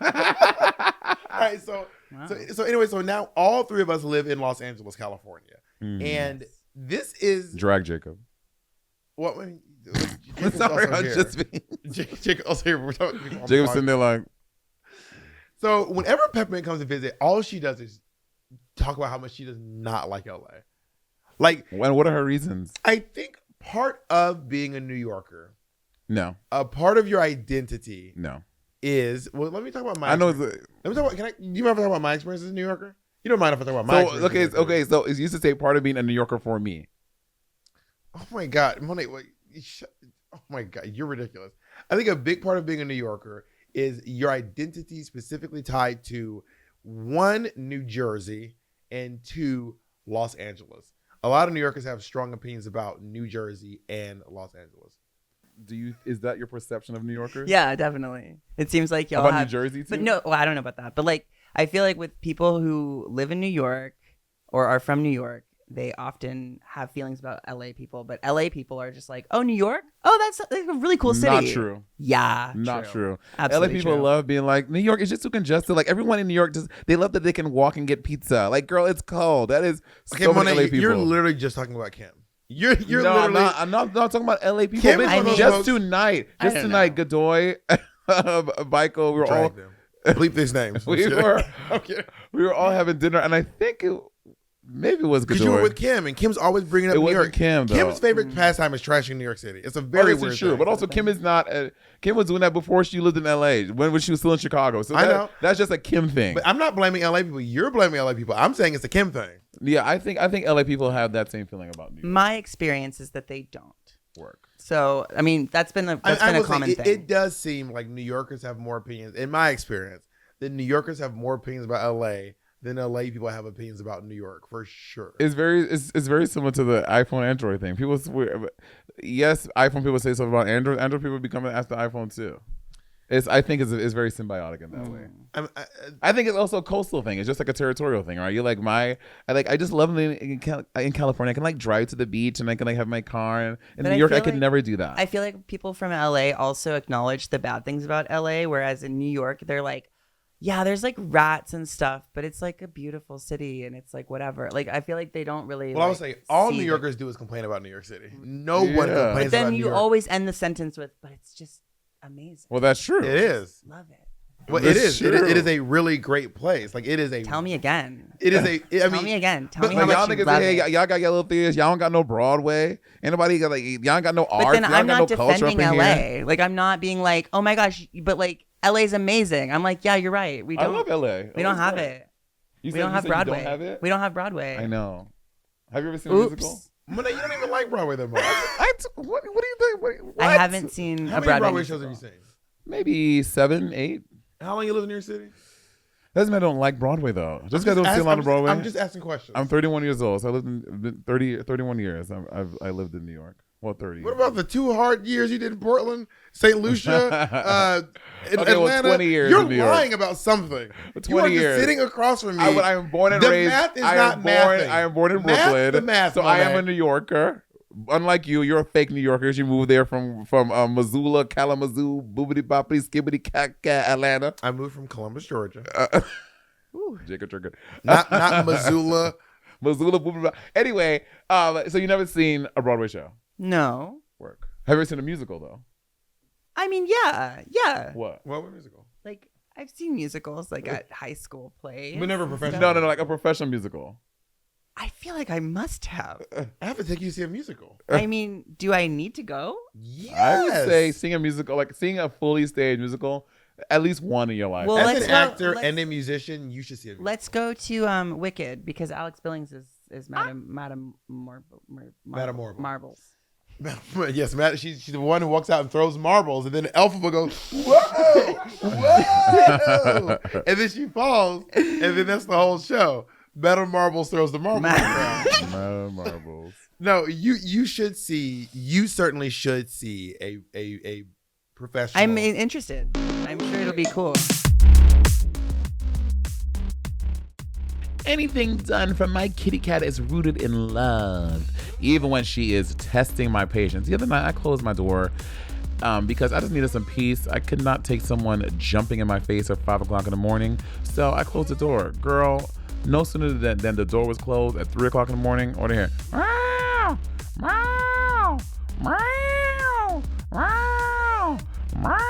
All right, so anyway, so now all three of us live in Los Angeles, California, and this is
Drag Jacob.
what. I mean,
Sorry, I'm just being.
Jacob also here. We're talking to people on the
Jacob's
podcast.
sitting there like,
So whenever Peppermint comes to visit, all she does is talk about how much she does not like LA. Like,
when? What are her reasons?
I think part of being a New Yorker,
No,
a part of your identity
no.
is, well, let me talk about my
I know.
experience. Let me talk about, do you mind if I talk about my experience as a New Yorker? You don't mind if I talk about my
So
experience?
okay. So it's used to say part of being a New Yorker for me.
Oh my God. Monet, oh my God. You're ridiculous. I think a big part of being a New Yorker is your identity specifically tied to 1, New Jersey, and 2, Los Angeles. A lot of New Yorkers have strong opinions about New Jersey and Los Angeles.
Is that your perception of New Yorkers?
Yeah, definitely. It seems like y'all
About
have,
New Jersey too?
but no, well, I don't know about that. But like, I feel like with people who live in New York or are from New York, they often have feelings about LA people, but LA people are just like, oh, New York? Oh, that's a really cool city.
Not true.
Yeah.
Not true.
Absolutely
LA people
true.
love being like, New York is just too congested. Like everyone in New York they love that they can walk and get pizza. Like, girl, it's cold. That is
Okay,
so many
Monet,
LA people.
you're literally just talking about Kim. You're
no,
literally.
I'm not talking about LA people.
Kim
Bitch,
is one of those
just
folks-
tonight,
I don't know.
Godoy, Michael, we were all
Drag them. Bleep these names.
we were
Okay.
we were all having dinner, and I think maybe it was
Because
Godoy.
you were with Kim, and Kim's always bringing up
It
New
wasn't
York.
Kim, though.
Kim's favorite pastime is trashing New York City. It's a very
this
weird
is true,
thing.
but also Kim is not. Kim was doing that before she lived in LA. When she was still in Chicago, so
I know.
that's just a Kim thing.
But I'm not blaming LA people. You're blaming LA people. I'm saying it's a Kim thing.
Yeah, I think LA people have that same feeling about New York.
My experience is that they don't.
Work.
So, I mean, that's been a
I will say,
common thing.
It does seem like New Yorkers have more opinions, in my experience, that New Yorkers have more opinions about LA than LA people have opinions about New York, for sure.
It's very similar to the iPhone Android thing. People swear, yes, iPhone people say something about Android. Android people become ask the iPhone too. I think it's very symbiotic in that way. I think it's also a coastal thing. It's just like a territorial thing, right? You're like I just love living in California. I can like drive to the beach and I can like have my car. And in
But
New
I
York,
feel
I could
like-
never do that.
I feel like people from LA also acknowledge the bad things about LA, whereas in New York, they're like, yeah, there's like rats and stuff, but it's like a beautiful city and it's like whatever. Like, I feel like they don't really.
Well, I would say all
see
New
the-
Yorkers do is complain about New York City. No
Yeah.
one
But
complains
But then
about New
you
York.
always end the sentence with, but it's just amazing.
Well, that's true.
It is.
Love it.
Well,
That's
it is. It
true.
is a really great place. Like it is a.
Tell me again.
It is a. I
Tell
mean,
me again. Tell
but
me
Like,
how
y'all
much you
niggas,
love
hey,
it.
y'all got your little theaters. Y'all don't got no Broadway. Anybody got like y'all ain't got no art.
But then
y'all
I'm
got
not
no culture up
defending
in
LA.
here.
Like, I'm not being like, oh my gosh, but like LA's amazing. I'm like, yeah, you're right. We
I
don't.
love LA.
We don't
LA's
have
great.
it.
You
We
said-
don't
you
have
said you
Broadway.
Don't have it?
We don't have Broadway.
I know. Have you ever seen a musical?
Oops.
Monet, you don't even like Broadway that much.
What do you think? What?
I haven't seen
How
a
many
Broadway,
Broadway shows
musical.
have you seen?
Maybe 7, 8.
How long you live in New York City?
Doesn't mean I don't like Broadway though. Just because I don't see a lot of Broadway.
I'm just asking questions.
I'm 31 years old, so I lived in 31 years. I lived in New York. Well, 30.
What about the 2 hard years you did in Portland, St. Lucia, in
Okay, well,
Atlanta?
20 years
You're
in New York.
lying about something.
20
you are
years.
just sitting across from me.
I am born and
the
raised.
math is
I
not
am born.
mathing.
I am born in
Math
Brooklyn.
the math,
so I am
Monet.
a New Yorker. Unlike you, you're a fake New Yorker. You moved there from Missoula, Kalamazoo, boobity boppity skibbity cat Atlanta.
I moved from Columbus, Georgia.
Jigger trigger.
Not Missoula.
Missoula, boobity bop. Anyway, so you never seen a Broadway show?
No.
Work. Have you ever seen a musical though?
I mean, yeah.
What?
What musical?
Like, I've seen musicals like at high school plays.
But never professional.
No, like a professional musical.
I feel like I must have.
I have to take you to see a musical.
I mean, do I need to go?
Yes.
I would say seeing a musical, like seeing a fully staged musical, at least one in your life.
Well,
As
let's
an
go-
actor
let's-
and a musician, you should see a musical.
Let's go to Wicked because Alex Billings is Madam
Marble.
Marbles.
Yes, Matt. She's the one who walks out and throws marbles, and then Elphaba goes, "Whoa, whoa!" and then she falls, and then that's the whole show. Madam Marbles throws the marbles. around.
Marbles.
No, you should see. You certainly should see a professional.
I'm interested. I'm sure it'll be cool.
Anything done from my kitty cat is rooted in love, even when she is testing my patience. The other night, I closed my door because I just needed some peace. I could not take someone jumping in my face at 5 o'clock in the morning, so I closed the door. Girl, no sooner than the door was closed at 3 o'clock in the morning, or to hear, meow, meow, meow, meow, meow.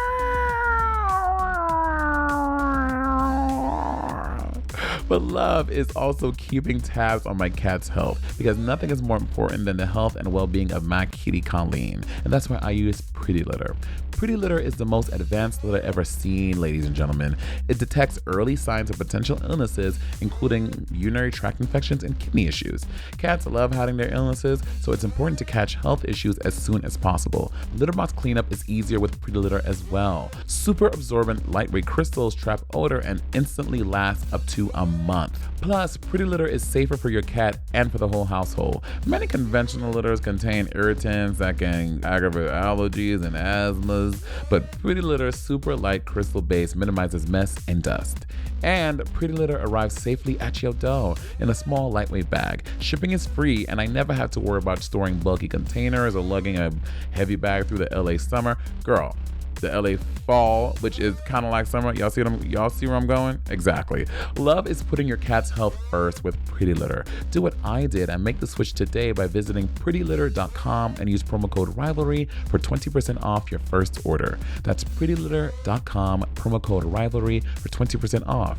But love is also keeping tabs on my cat's health, because nothing is more important than the health and well-being of my kitty Colleen. And that's why I use Pretty Litter. Pretty Litter is the most advanced litter ever seen, ladies and gentlemen. It detects early signs of potential illnesses, including urinary tract infections and kidney issues. Cats love hiding their illnesses, so it's important to catch health issues as soon as possible. Litter box cleanup is easier with Pretty Litter as well. Super absorbent, lightweight crystals trap odor and instantly last up to a month. Plus, Pretty Litter is safer for your cat and for the whole household. Many conventional litters contain irritants that can aggravate allergies and asthmas buzz, but Pretty Litter Super Light Crystal Base minimizes mess and dust. And Pretty Litter arrives safely at your door in a small, lightweight bag. Shipping is free, and I never have to worry about storing bulky containers or lugging a heavy bag through the LA summer. Girl, the LA fall, which is kind of like summer. Y'all see where I'm going? Exactly. Love is putting your cat's health first with Pretty Litter. Do what I did and make the switch today by visiting prettylitter.com and use promo code Rivalry for 20% off your first order. That's prettylitter.com, promo code Rivalry for 20% off.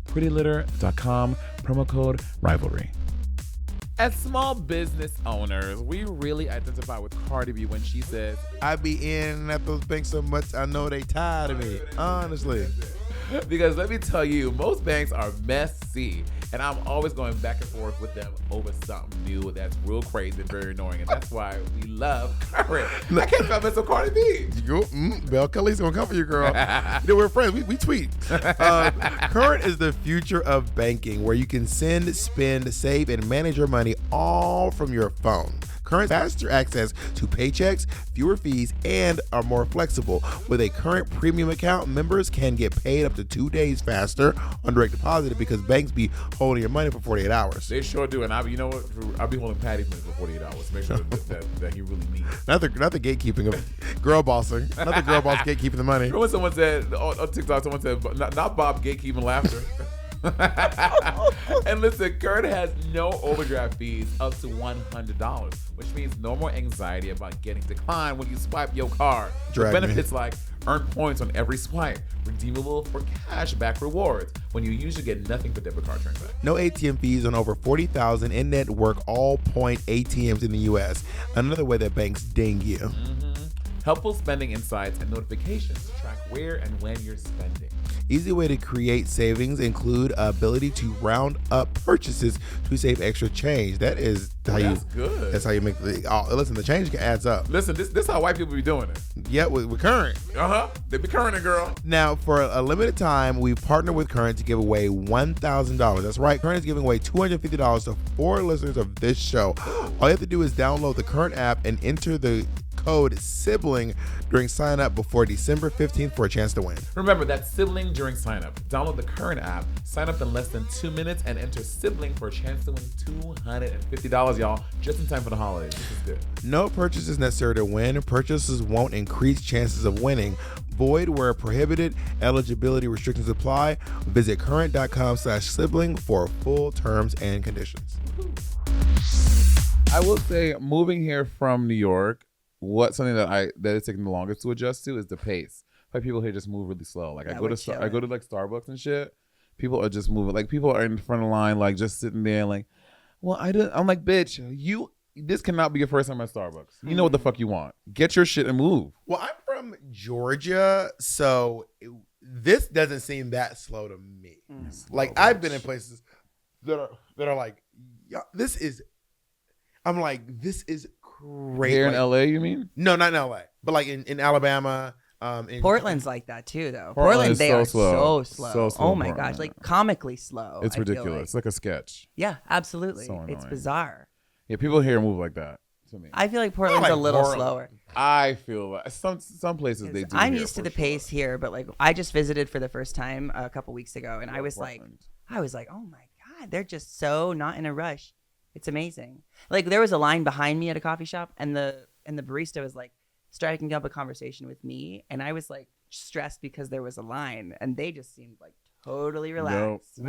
prettylitter.com, promo code Rivalry. As small business owners, we really identify with Cardi B when she says,
I be in at those banks so much, I know they tired of me. Honestly.
Because let me tell you, most banks are messy, and I'm always going back and forth with them over something new that's real crazy and very annoying, and that's why we love Current. I can't stop messing with Cardi B.
Belle Kelly's gonna come for you, girl. We're friends. We tweet. Current is the future of banking, where you can send, spend, save, and manage your money all from your phone. Current faster access to paychecks, fewer fees, and are more flexible. With a Current premium account, members can get paid up to 2 days faster on direct deposit because banks be holding your money for 48 hours.
They sure do, and you know what? I'll be holding Patty's money for 48 hours to make sure that he really needs it.
Not the gatekeeping of girl bossing. Not the girl boss gatekeeping the money.
Remember when someone said on TikTok, someone said, not Bob gatekeeping laughter. And listen, Current has no overdraft fees up to $100, which means no more anxiety about getting declined when you swipe your card. With benefits like earn points on every swipe, redeemable for cash back rewards. When you usually get nothing for debit card transactions.
No ATM fees on over 40,000 in-network all-point ATMs in the U.S. Another way that banks ding you.
Mm-hmm. Helpful spending insights and notifications to track where and when you're spending.
Easy way to create savings include ability to round up purchases to save extra change. That's good. That's how you make listen, the change adds up.
Listen, this how white people be doing it.
Yeah, with Current.
They be current, girl.
Now, for a limited time, we've partnered with Current to give away $1,000. That's right. Current is giving away $250 to 4 listeners of this show. All you have to do is download the Current app and enter the code sibling during sign up before December 15th for a chance to win.
Remember, that's sibling during sign up. Download the Current app, sign up in less than 2 minutes, and enter sibling for a chance to win $250, y'all, just in time for the holidays. This is good.
No purchase is necessary to win. Purchases won't increase chances of winning. Void where prohibited. Eligibility restrictions apply. Visit current.com/sibling for full terms and conditions.
I will say, moving here from New York, something that is taking the longest to adjust to is the pace. Like people here just move really slow. Like I go to like Starbucks and shit. People are just moving. Like people are in front of the line, like just sitting there. Like, well, I'm like, bitch, this cannot be your first time at Starbucks. You know what the fuck you want. Get your shit and move.
Well, I'm from Georgia, so this doesn't seem that slow to me. Like I've been in places that are like, yeah, this is. I'm like, this is crazy.
Here in LA, you mean?
No, not in LA, but like in Alabama. In
Portland's like that too, though.
Portland
they are so slow.
So slow.
Oh my gosh, like comically slow.
It's ridiculous. It's like a sketch.
Yeah, absolutely.
So
it's bizarre.
Yeah, people here move like that to me.
I feel like Portland's a little slower.
I feel like some places they do.
I'm used to the pace here, but like I just visited for the first time a couple weeks ago, and I was Portland. like, oh my god, they're just so not in a rush. It's amazing. Like there was a line behind me at a coffee shop, and the barista was like striking up a conversation with me, and I was like stressed because there was a line, and they just seemed like totally relaxed.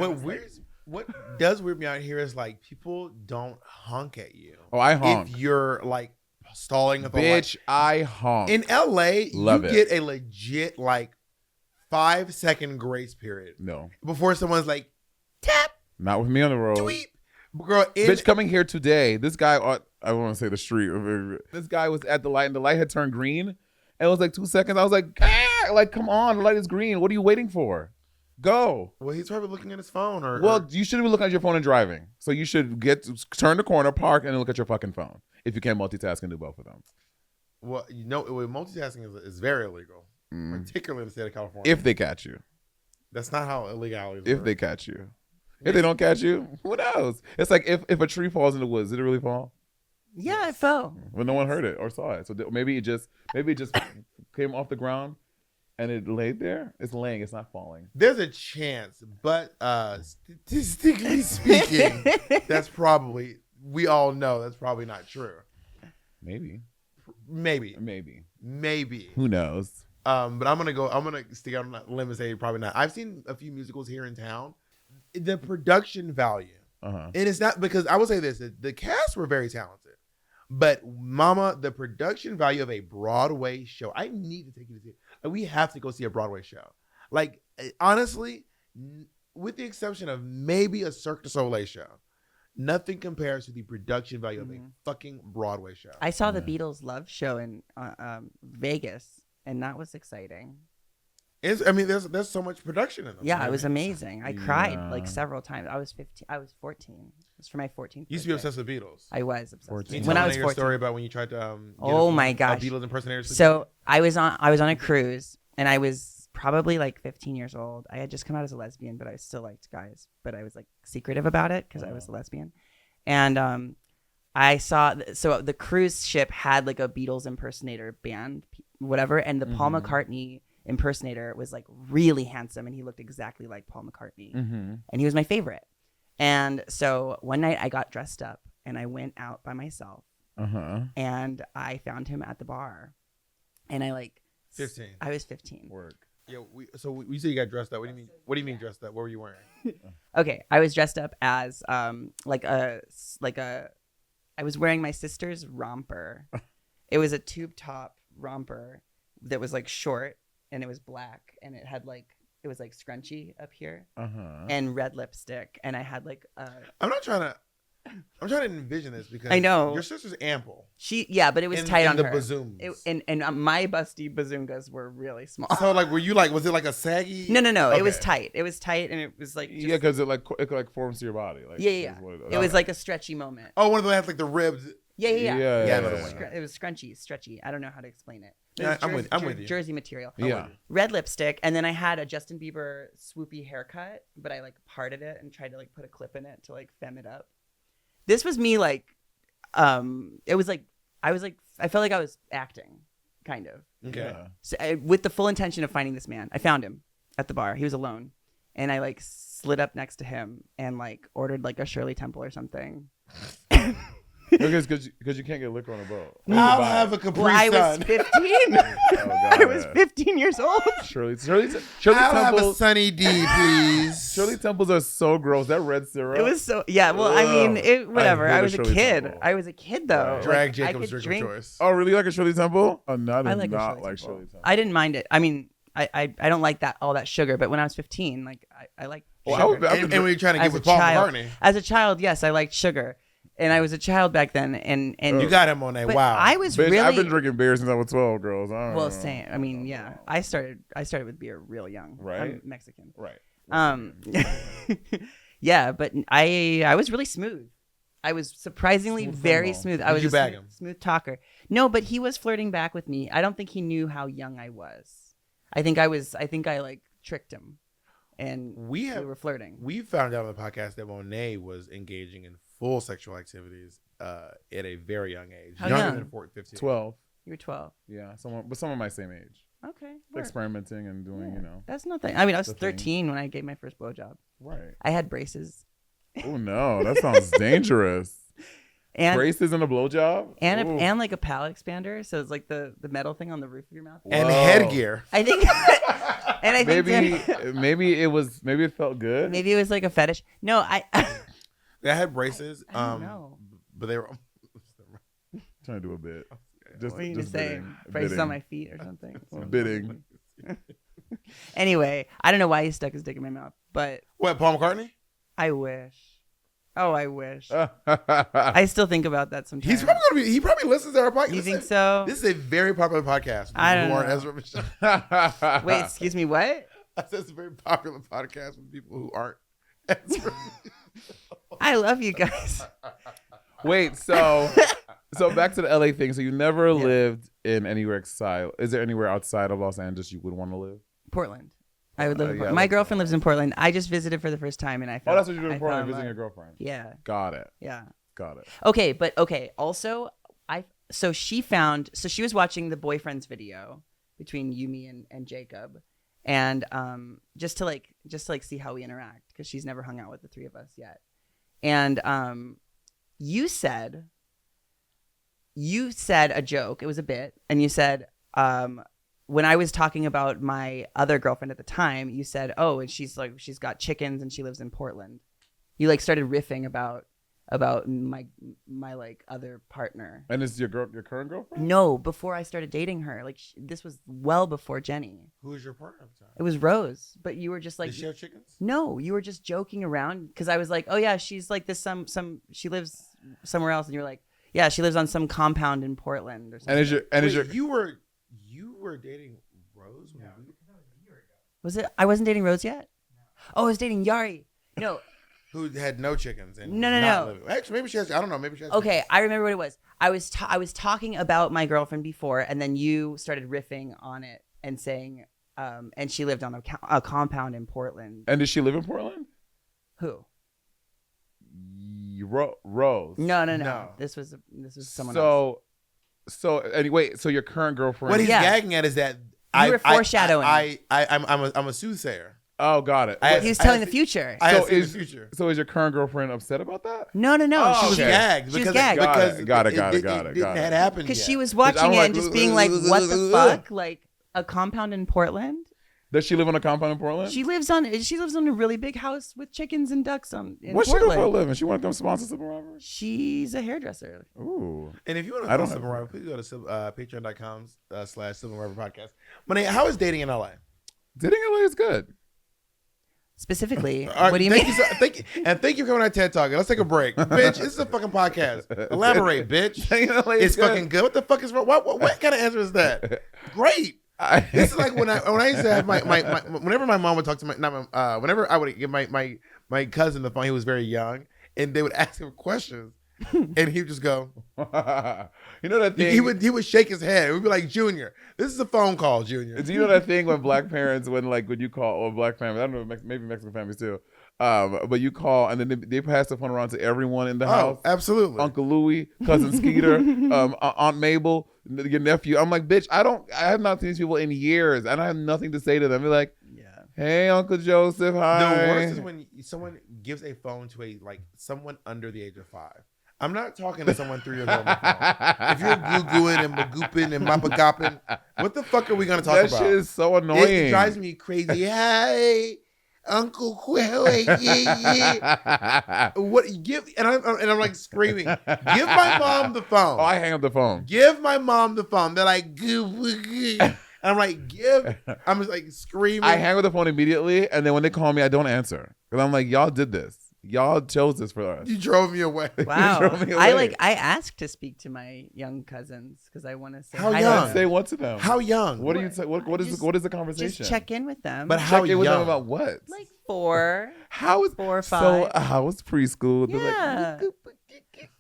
What does weird me out here is like people don't honk at you.
Oh, I honk.
If you're like stalling at the
bitch, I honk.
In LA, you get a legit like 5-second grace period.
No.
Before someone's like, tap.
Not with me on the road.
Tweet. Girl,
bitch, coming here today, this guy, I want to say the street. This guy was at the light, and the light had turned green. And it was like 2 seconds. I was like, like, come on, the light is green. What are you waiting for? Go.
Well, he's probably looking at his phone.
You shouldn't be looking at your phone and driving. So you should turn the corner, park, and then look at your fucking phone. If you can't multitask and do both of them.
Well, multitasking is very illegal, particularly in the state of California.
If they catch you.
That's not how illegalities work.
If they catch you. If they don't catch you, who knows? It's like if a tree falls in the woods, did it really fall?
Yeah, it fell.
Well, no one heard it or saw it. So maybe it just came off the ground and it laid there? It's laying. It's not falling.
There's a chance, but statistically speaking, that's probably, we all know that's probably not true.
Maybe.
Maybe.
Who knows?
But I'm gonna stick out on that limb and say probably not. I've seen a few musicals here in town. The production value, and it's not because I will say this: the cast were very talented, but Mama, the production value of a Broadway show. I need to take you to see it. Like, we have to go see a Broadway show. Like, honestly, with the exception of maybe a Cirque du Soleil show, nothing compares to the production value of a fucking Broadway show.
I saw the Beatles Love show in Vegas, and that was exciting.
There's so much production in them.
Yeah, it was amazing. I cried like several times. I was 15. I was 14. It was for my 14th.
You used to be obsessed with Beatles.
I was obsessed.
14.
When I was 14.
Your story about when you tried to
my gosh,
Beatles impersonators.
So I was on a cruise, and I was probably like 15 years old. I had just come out as a lesbian, but I still liked guys. But I was like secretive about it because I was a lesbian. And I saw so the cruise ship had like a Beatles impersonator band, whatever, and the Paul McCartney impersonator was like really handsome, and he looked exactly like Paul McCartney, and he was my favorite. And so one night I got dressed up and I went out by myself, and I found him at the bar, and I
15.
I was 15.
Work. Yeah. We say you got dressed up. What do you mean? What do you mean dressed up? What were you wearing?
Okay, I was dressed up as I was wearing my sister's romper. It was a tube top romper that was like short, and it was black, and it had it was like scrunchy up here, and red lipstick, and I had
I'm trying to envision this because
I know
your sister's ample.
But it was tight on
the
her.
bazooms.
And my busty bazungas were really small.
So were you was it like a saggy?
No.
Okay.
It was tight. It was tight, and it was like
because it forms to your body.
It was like a stretchy moment.
Oh, one of them had like the ribs.
Yeah.
It
was scrunchy, stretchy. I don't know how to explain it.
Yeah, I'm with you.
Jersey material.
Yeah.
Red lipstick, and then I had a Justin Bieber swoopy haircut, but I parted it and tried to put a clip in it to femme it up. This was me it was I felt like I was acting, kind of.
Okay.
Yeah.
So with the full intention of finding this man. I found him at the bar. He was alone, and I slid up next to him and ordered a Shirley Temple or something.
Because you can't get liquor on a boat.
I'll have a Capri
I was
Sun.
15.
God,
I was 15 years old.
Shirley
I'll have a
Temples.
Sunny D, please.
Shirley Temples are so gross. That red syrup.
It was so Well, I mean, whatever.
I hate
I was a
Shirley
kid.
Temple.
I was a kid though.
Right.
Drag
I
Jacob's
could
drink of choice.
Oh, really? Like a Shirley Temple? Oh, no, I
I
did
like
not
a
like
Shirley
Shirley Temple.
I didn't mind it. I mean, I don't like all that sugar. But when I was 15, I liked sugar.
And when you're trying to get
As
with
a
Paul
child,
McCartney,
as a child, yes, I liked sugar, and I was a child back then, and
you got him on that.
but
Wow.
I was
Bitch,
really
I've been drinking beer since I was 12, girls. I don't know.
same. I mean, yeah, I started with beer real young.
Right.
I'm Mexican.
Right.
Yeah, but I was really smooth. I was surprisingly
Smooth
very
criminal.
smooth. I
Did
was
you
a
bag him?
smooth talker. No, but he was flirting back with me. I don't think he knew how young I was. I think I tricked him, and we were flirting.
We found out on the podcast that Monet was engaging in full sexual activities at a very young age.
How
Younger
young?
than 14, 15.
12.
You were 12.
Yeah, someone my same age.
Okay. word.
Experimenting and doing,
That's nothing. I mean, I was
the thing.
13 when I gave my first blowjob.
Right.
I had braces.
Oh, no. That sounds dangerous.
And
Braces and a blowjob?
and
Ooh.
and like a palate expander, so it's like the metal thing on the roof of your mouth.
And
Whoa.
headgear.
I think, and I think
maybe it felt good.
maybe it was like a fetish. No, I
had braces.
I don't know.
But they were.
Trying to do a bit. Just,
What are you
just
gonna say?
bidding.
Braces
Bidding.
on my feet or something.
Bidding.
Anyway, I don't know why he stuck his dick in my mouth, but
What, Paul McCartney?
I wish. Oh, I wish. I still think about that sometimes.
He probably listens to our podcast.
You think so?
This is a very popular podcast. with
I
people
don't
who aren't
know.
Ezra Michel.
Wait, excuse me, what?
I said it's a very popular podcast with people who aren't Ezra.
I love you guys.
Wait, so back to the LA thing. So you never lived in anywhere outside. Is there anywhere outside of Los Angeles you would want to live?
Portland. I would live in
yeah,
Portland. My
that's
girlfriend lives in Portland. I just visited for the first time, and I felt.
Oh, that's what you're doing
I
in Portland,
fell in
visiting your
love.
girlfriend.
Yeah.
Got it.
Yeah.
Got it.
Okay, but okay. Also, she was watching the boyfriend's video between Yumi and Jacob, and just to see how we interact, because she's never hung out with the three of us yet. And you said a joke. It was a bit, and you said when I was talking about my other girlfriend at the time, you said, "Oh, and she's got chickens and she lives in Portland." You like started riffing about my like other partner.
And is your current girlfriend?
No, before I started dating her. Like this was well before Jenny.
Who was your partner at the time?
It was Rose, but you were just like,
did she have chickens?
No, you were just joking around, because I was like, oh yeah, she's like this she lives somewhere else, and you're like, yeah, she lives on some compound in Portland or something.
You were dating Rose? Yeah,
was it? I wasn't dating Rose yet. Oh, I was dating Yari. No.
Who had no chickens? And
No.
living. Actually, maybe she has. I don't know. Maybe she has.
Okay,
chickens.
I remember what it was. I was talking about my girlfriend before, and then you started riffing on it and saying, and she lived on a compound in Portland.
And did she live in Portland?
Who?
Rose.
No. This was someone else.
So anyway, so your current girlfriend.
What he's gagging at is that
you were foreshadowing.
I'm a soothsayer.
Oh, got it.
He was telling the future.
So is your current girlfriend upset about that?
No.
Oh,
She was gagged.
She was
because
gagged.
Got it.
It didn't happen
Because
yet.
she was watching it
like,
and just being like, what the fuck? Like a compound in Portland?
Does she live on a compound in Portland?
She lives on a really big house with chickens and ducks in
What's she
Portland.
doing for a living? She want to come sponsor Simple Robbers?
She's a hairdresser.
Ooh.
And if you want to
I don't
follow
have-
Simple Robber, please go to patreon.com/Simple Robber Podcast. Monet, how is dating in LA?
Dating in LA is good.
Specifically,
All right,
what do you mean?
thank you for coming on TED Talk. Let's take a break. Bitch, this is a fucking podcast. Elaborate, bitch.
Dating in LA is
It's fucking good. What the fuck is wrong? What kind of answer is that? Great. This is like when I used to have my whenever my mom would talk to whenever I would give my cousin the phone, he was very young, and they would ask him questions, and he would just go,
You know that thing?
he would shake his head. We'd be like, Junior, this is a phone call, Junior.
Do you know that thing when black parents, when you call, or black families, I don't know, maybe Mexican families too, but you call and then they pass the phone around to everyone in the house.
Absolutely.
Uncle Louie, cousin Skeeter, Aunt Mabel, your nephew. I'm like, bitch, I have not seen these people in years, and I have nothing to say to them. They're like, hey, Uncle Joseph, hi.
The worst is when someone gives a phone to someone under the age of 5. I'm not talking to someone 3 years old on the phone. If you're goo-gooing and magooping and mapagapping, what the fuck are we going to talk about?
That shit is so annoying.
It drives me crazy. Hi, Uncle Quay. What give? And I'm like screaming. Give my mom the phone.
Oh, I hang up the phone.
Give my mom the phone. They're like, and I'm like, I'm just like screaming.
I hang up the phone immediately, and then when they call me, I don't answer because I'm like, y'all did this. Y'all chose this for us.
You drove me away.
Wow.
drove me away.
I asked to speak to my young cousins because I want to say
How
hi
young?
to them.
Say what to them?
How young?
What do you say? What is the conversation?
Just check in with them.
But how
Check in with them
young?
about what?
Like 4.
How is
4 or 5.
So how was preschool? They're
Yeah.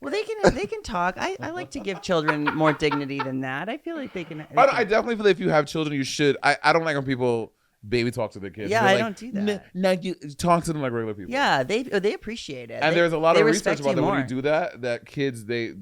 Well, they can talk. I like to give children more dignity than that. I feel like they can.
I definitely feel like if you have children, you should. I don't like when people baby talk to their kids.
Yeah,
They're
I
like,
don't do that.
No, you talk to them like regular people.
Yeah, they appreciate it.
And there's a lot
they
of research
respect
about that
more.
when you do that kids they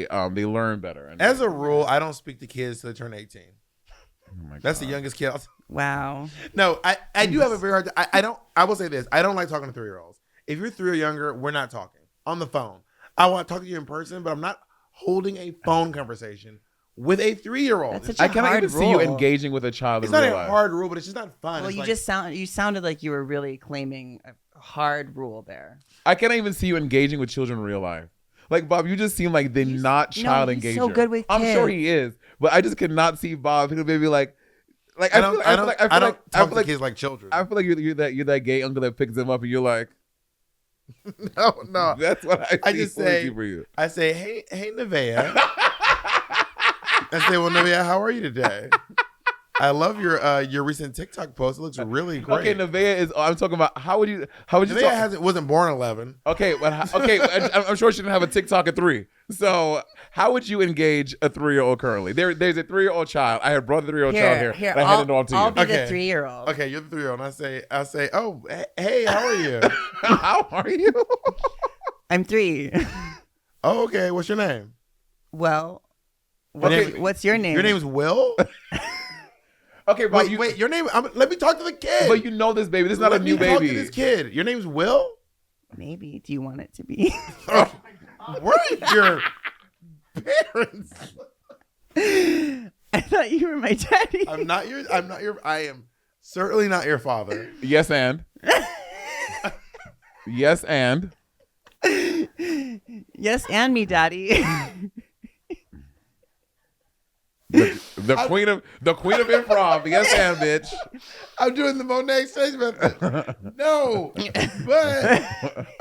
learn better. And
As a rule, I don't speak to kids till they turn 18.
oh my
That's the
God.
youngest kid.
Wow.
No, I do have a very hard time. I will say this. I don't like talking to 3-year-olds. If you're 3 or younger, we're not talking on the phone. I want to talk to you in person, but I'm not holding a phone conversation with a 3-year-old.
That's such
I
a
cannot
hard
even see you
rule.
engaging with a child
It's
in
not
real
a
life.
hard rule, but it's just not fun.
Well,
It's
you sounded like you were really claiming a hard rule there.
I cannot even see you engaging with children in real life. Like Bob, you just seem like the not child
he's
engager.
so good with
I'm sure
kids.
he is, but I just cannot see Bob. He'll be like
I don't talk to kids like children.
I feel like you're that gay uncle that picks him up and you're like,
no.
that's what I see
just say,
for you.
I say, hey, Nevaeh. I say, well, Nevaeh, how are you today? I love your recent TikTok post. It looks really great.
Okay, Nevaeh is. I'm talking about how would you
Nevaeh wasn't born 11.
Okay, but I'm sure she didn't have a TikTok at 3. So how would you engage a 3-year-old currently? There's a 3-year-old child. I had brought the 3-year-old child here. And I handed it all to you.
I'll be
Okay.
the 3-year-old.
Okay, you're the 3-year-old. And I say, oh, hey, how are you?
How are you?
I'm 3.
Oh, okay. What's your name?
Well,
Okay.
what's your name?
Your name's Will?
Okay, but
Wait, your name? Let me talk to the kid.
But you know this baby. This is not a new
Let me talk
baby.
to this kid. Your name's Will?
Maybe. Do you want it to be?
Where are your parents?
I thought you were my daddy.
I am certainly not your father.
Yes, and. Yes, and.
Yes, and me, daddy.
The queen of improv. Yes, and bitch.
I'm doing the Monet Exchange method. No, but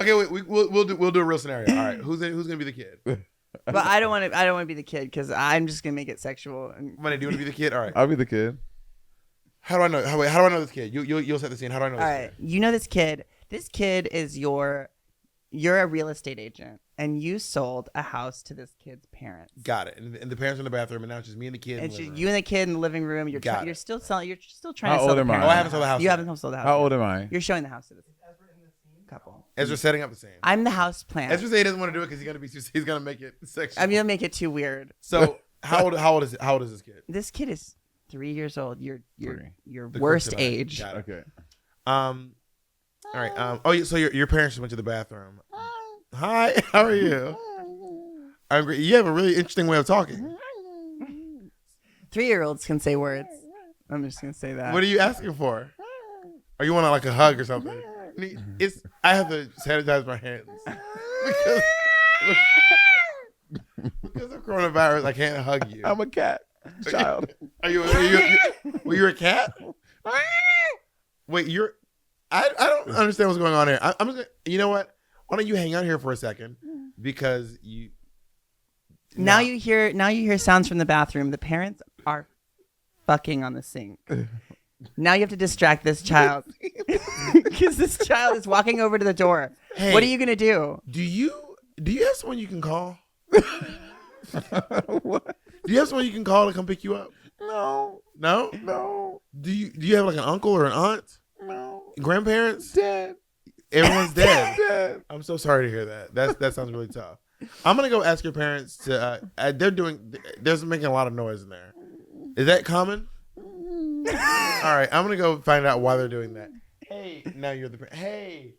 okay. Wait, we'll do a real scenario. All right, who's gonna be the kid?
But I don't want to be the kid because I'm just gonna make it sexual.
Monet, do you want to be the kid? All right.
I'll be the kid.
How do I know? How do I know this kid? You'll set the scene. How do I know this
All right, you know this kid. This kid is you're a real estate agent, and you sold a house to this kid's parents.
Got it. And the parents are in the bathroom, and now it's just me and the kid.
And you and the kid in the living room. You're still selling. You're still trying
How
to sell
old
the
am I?
parents.
Oh, I haven't sold the house
You
yet.
haven't sold the house.
How
yet.
old am I?
You're showing the house to this couple.
Ezra's setting up the scene.
I'm the house plant.
Ezra said he doesn't want to do it because he's gonna make it sexual.
I'm gonna make it too weird.
So how old is this kid?
This kid is 3 years old. Your
The
worst
quick divide.
age.
Got it.
Okay.
All right. So your parents just went to the bathroom. Hi. How are you? I'm great. You have a really interesting way of talking.
3-year-olds can say words. I'm just gonna say that.
What are you asking for? Or you want like a hug or something? I have to sanitize my hands because of coronavirus. I can't hug you.
I'm a cat child.
Were you a cat? Wait, I don't understand what's going on here. I'm just gonna, you know what? Why don't you hang out here for a second? Because
Now you hear sounds from the bathroom. The parents are fucking on the sink. Now you have to distract this child because this child is walking over to the door.
Hey,
what are you gonna do?
Do you have someone you can call?
What?
Do you have someone you can call to come pick you up?
No.
No?
No.
Do you have like an uncle or an aunt?
No.
Grandparents?
Dead.
Everyone's dead.
Dead.
I'm so sorry to hear that. That sounds really tough. I'm gonna go ask your parents to. They're making a lot of noise in there. Is that common? All right, I'm gonna go find out why they're doing that. Hey, now you're the parent. Hey.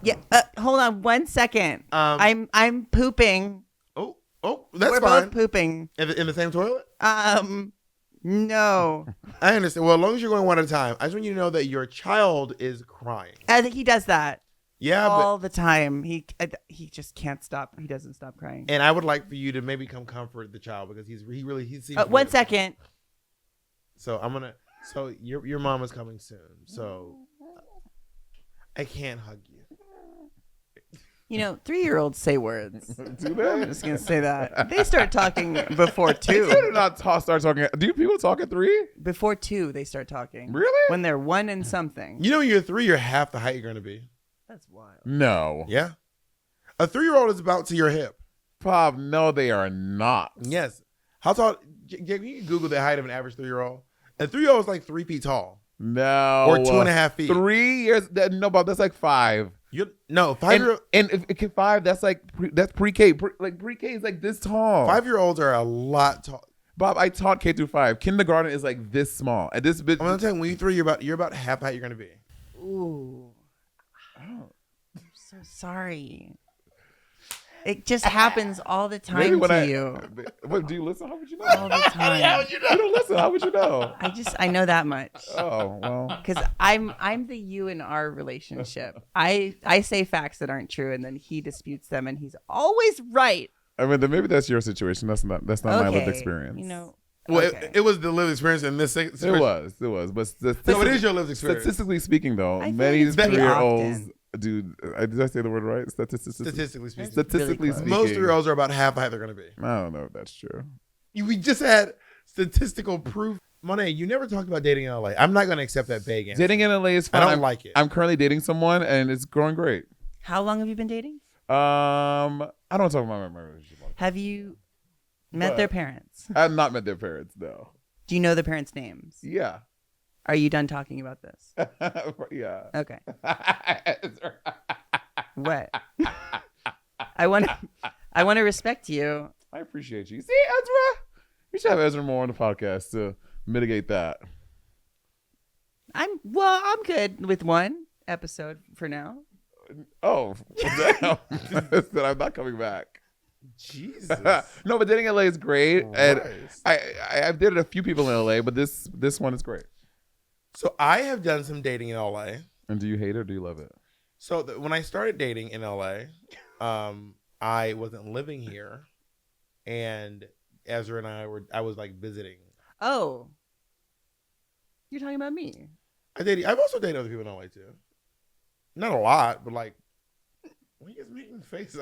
Yeah. Hold on 1 second. I'm pooping.
Oh, that's
We're
fine.
both pooping.
In the same toilet?
No.
I understand. Well, as long as you're going one at a time, I just want you to know that your child is crying.
I think he does that.
Yeah,
all the time. He just can't stop. He doesn't stop crying.
And I would like for you to maybe come comfort the child because he seems
1 second.
So your mom is coming soon. So I can't hug you.
3-year-olds say words.
Do they?
I'm just gonna say that they start talking before
They
2.
do not start talking. Do people talk at 3?
Before 2, they start talking.
Really?
When they're 1 and something.
When you're 3, you're half the height you're going to be.
That's wild.
No.
Yeah. A 3-year-old is about to your hip.
Pop, no, they are not.
Yes. How tall? You can Google the height of an average 3-year-old. A 3-year-old is like 3 feet tall.
No.
Or 2.5 feet.
3 years? No, Bob, that's like 5.
5-year-old.
And if 5, that's like that's pre-K. Pre-K is like this tall.
5-year-olds are a lot tall.
Bob, I taught K through 5. Kindergarten is like this small. And this bit.
I'm gonna tell you, when you're 3, you're about half the height you're gonna be.
Ooh. Oh, I'm so sorry. It just happens all the time you.
What, do you listen? How would you know?
All the time.
How would you know?
You don't listen. How would you know?
I know that much.
Oh, well.
Because I'm the you in our relationship. I say facts that aren't true, and then he disputes them, and he's always right.
I mean, then maybe that's your situation. That's not my lived experience.
Well,
okay.
it was the lived experience in this situation.
It was. But
So it is your lived experience.
Statistically speaking, though,
I feel
many
like it's pretty
3-year-olds,
often.
dude, did I say the word right?
Statistically speaking.
Statistically
Really close.
speaking.
Most 3-year-olds are about half the height they're going to be.
I don't know if that's true.
We just had statistical proof. Monet, you never talked about dating in LA. I'm not going to accept that vague answer.
Dating in LA is fun.
I don't like it.
I'm currently dating someone, and it's going great.
How long have you been dating?
I don't talk about my relationship.
Have you met their parents?
I have not met their parents, though.
Do you know the parents' names?
Yeah.
Are you done talking about this?
Yeah.
Okay. What? I want to respect you.
I appreciate you. See, Ezra? We should have Ezra more on the podcast to mitigate that?
I'm good with one episode for now.
Oh, damn. Then I'm not coming back.
Jesus.
No, but dating in LA is great, and
Christ.
I've dated a few people in LA, but this one is great.
So I have done some dating in LA.
And do you hate it or do you love it?
So when I started dating in LA, I wasn't living here, and Ezra and I was like visiting.
Oh, you're talking about me.
I've also dated other people in LA too. Not a lot, but like, what are you guys making faces?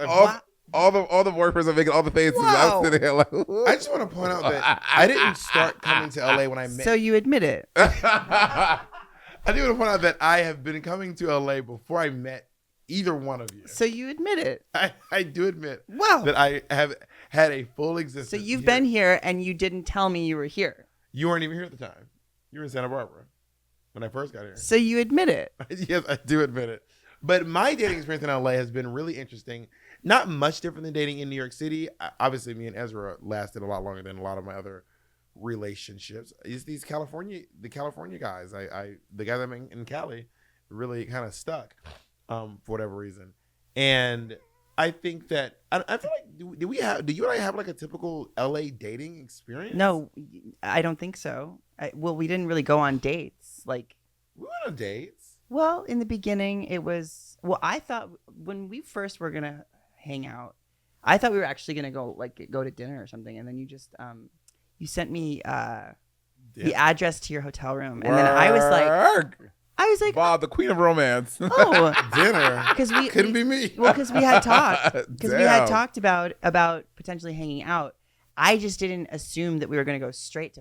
All the workers are making all the faces.
Wow.
I'm sitting here like,
I just want to point out that I didn't start coming to LA when I met.
So you admit it.
I do want to point out that I have been coming to LA before I met either one of you.
So you admit it.
I do admit
Wow.
that I have had a full existence.
So you've
here.
been here and you didn't tell me you were here.
You weren't even here at the time. You were in Santa Barbara when I first got here.
So you admit it.
Yes, I do admit it. But my dating experience in LA has been really interesting. Not much different than dating in New York City. Obviously, me and Ezra lasted a lot longer than a lot of my other relationships. It's the California guys. The guys I'm in Cali really kind of stuck for whatever reason. And I think that I feel like do you and I have like a typical LA dating experience?
No, I don't think so. We didn't really go on dates. Like,
We went on dates.
well, in the beginning, it was. Well, I thought when we first were gonna hang out, I thought we were actually gonna go to dinner or something, and then you just you sent me the address to your hotel room, and then I was like,
Bob, the queen of romance.
oh,
Dinner.
because we
Couldn't be me.
Well, because we had
Damn.
talked about potentially hanging out. I just didn't assume that we were going to go straight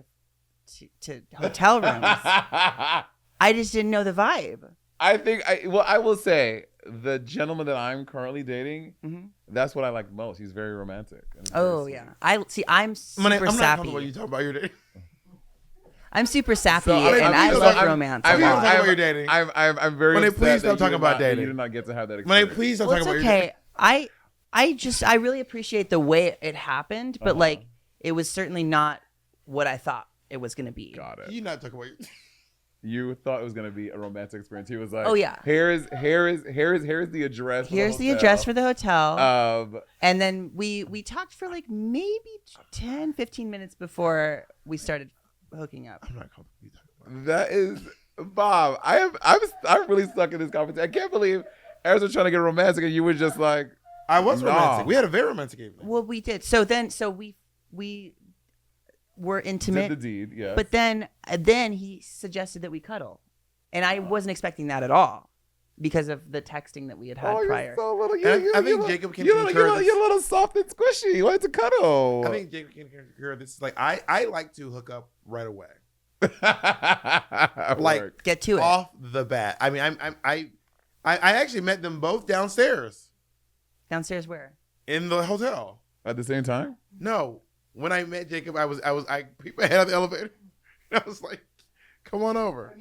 to hotel rooms. I just didn't know the vibe.
I will say the gentleman that I'm currently dating,
Mhm.
that's what I like most. He's very romantic. and he's
Oh
very
yeah,
sweet.
I'm super
I'm not
sappy.
comfortable you talking about your dating.
I'm super sappy,
So,
and I
so
love
I'm-
romance.
I'm
a
not
lot.
talking about your dating.
I'm very
Monet,
upset
please
that
stop
you
talking
did
about
not- that
dating.
You did not get to have that
Monet,
experience.
please stop
Well,
talking
it's
about your
okay. I really appreciate the way it happened, but like it was certainly not what I thought it was going to be.
Got
dating.
it.
You not talking about your
You thought it was gonna be a romantic experience. He was like,
Oh, yeah.
Here's the address.
Here's the address for the hotel.
the
And then we talked for like maybe 10, 15 minutes before we started hooking up.
I'm not comfortable you talking about
That is Bob. I'm really stuck in this conversation. I can't believe Ezra trying to get romantic and you were just like,
I was
Nah.
romantic. We had a very romantic evening.
Well, we did. So we were intimate,
did the deed. Yeah.
but then he suggested that we cuddle, and I wasn't expecting that at all because of the texting that we had
oh,
prior.
you're so little.
And I think Jacob can
you're
concur this.
a little soft and squishy. You wanted to cuddle.
I think Jacob can concur. This is like I like to hook up right away, like
Work.
Get to it.
off the bat. I mean, I actually met them both downstairs
Downstairs where?
in the hotel.
At the same time.
No, when I met Jacob, I peeped my head out the elevator. And I was like, "Come on over."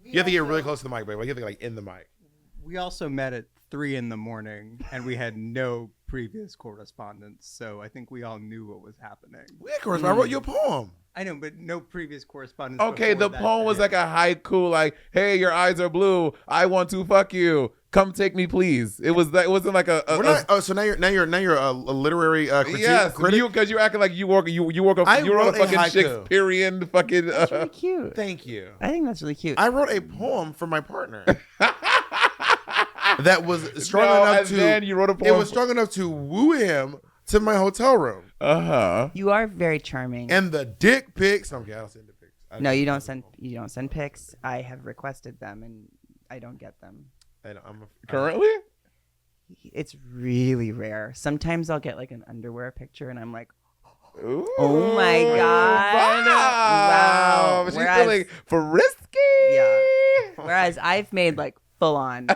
You have to get really close to the mic, baby. You have to get like in the mic.
We also met at 3 a.m, and we had no previous correspondence, so I think we all knew what was happening.
We had correspondence. I wrote you a poem.
I know, but no previous correspondence.
Okay,
before
the
that
poem was
day.
like a haiku, like, "Hey, your eyes are blue. I want to fuck you. Come take me, please." It was that. It wasn't like
So now you're a literary critic.
yes,
critic?
because you're acting like you work you wrote
I
a
wrote a
fucking
haiku.
Shakespearean fucking.
That's really cute.
Thank you.
I think that's really cute.
I wrote a poem for my partner that was strong
No,
enough
and
to.
then you wrote a
It
poem.
was strong enough to woo him to my hotel room.
You are very charming.
And the dick pics. Okay, I don't send dick pics.
No, you don't send pics. I have requested them and I don't get them.
Currently.
It's really rare. Sometimes I'll get like an underwear picture and I'm like,
Ooh,
oh my God. Wow.
She's
Whereas-
feeling frisky.
Yeah. Whereas I've made like full on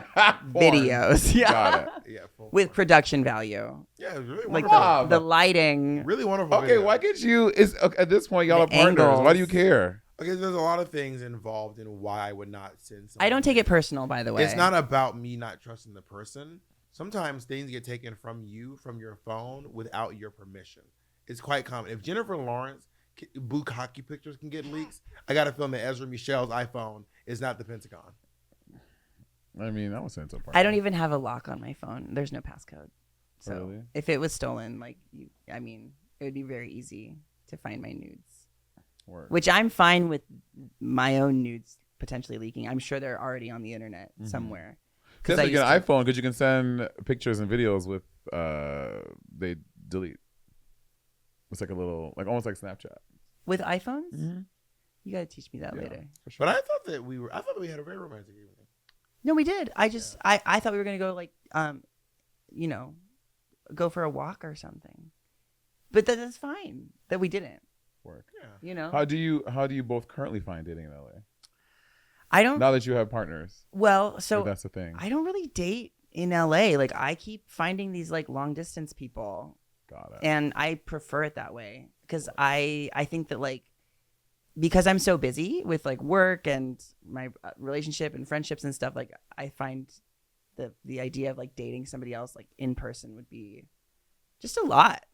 videos. Yeah.
Got it.
Yeah, full
With
form.
production value.
Yeah, it was really
Like
wonderful.
Wow.
the lighting.
Really wonderful.
Okay,
video.
why can't you? At this point, y'all are
The
partners.
angles.
Why do you care?
Okay, there's a lot of things involved in why I would not send something.
I don't take it personal, by the way.
It's not about me not trusting the person. Sometimes things get taken from you, from your phone, without your permission. It's quite common. If Jennifer Lawrence bukkake pictures can get leaks. I got a feeling that Ezra Michel's iPhone is not the Pentagon.
I mean, I was saying so far.
I don't even have a lock on my phone. There's no passcode. So
Really?
if it was stolen, like it would be very easy to find my nudes.
Work.
Which I'm fine with my own nudes potentially leaking. I'm sure they're already on the internet somewhere.
Because you get an iPhone, because you can send pictures and videos with they delete. It's like a little, like almost like Snapchat.
With iPhones? You got to teach me that later.
For sure.
But I thought that we had a very romantic evening.
No, we did. I thought we were going to go like, go for a walk or something. But that's fine that we didn't.
Work.
Yeah.
How do you both currently find dating in LA?
I don't.
Now that you have partners.
Well, so
If that's the thing.
I don't really date in LA. Like I keep finding these like long distance people.
Got it.
And I prefer it that way because I think that like because I'm so busy with like work and my relationship and friendships and stuff, like I find the idea of like dating somebody else like in person would be just a lot.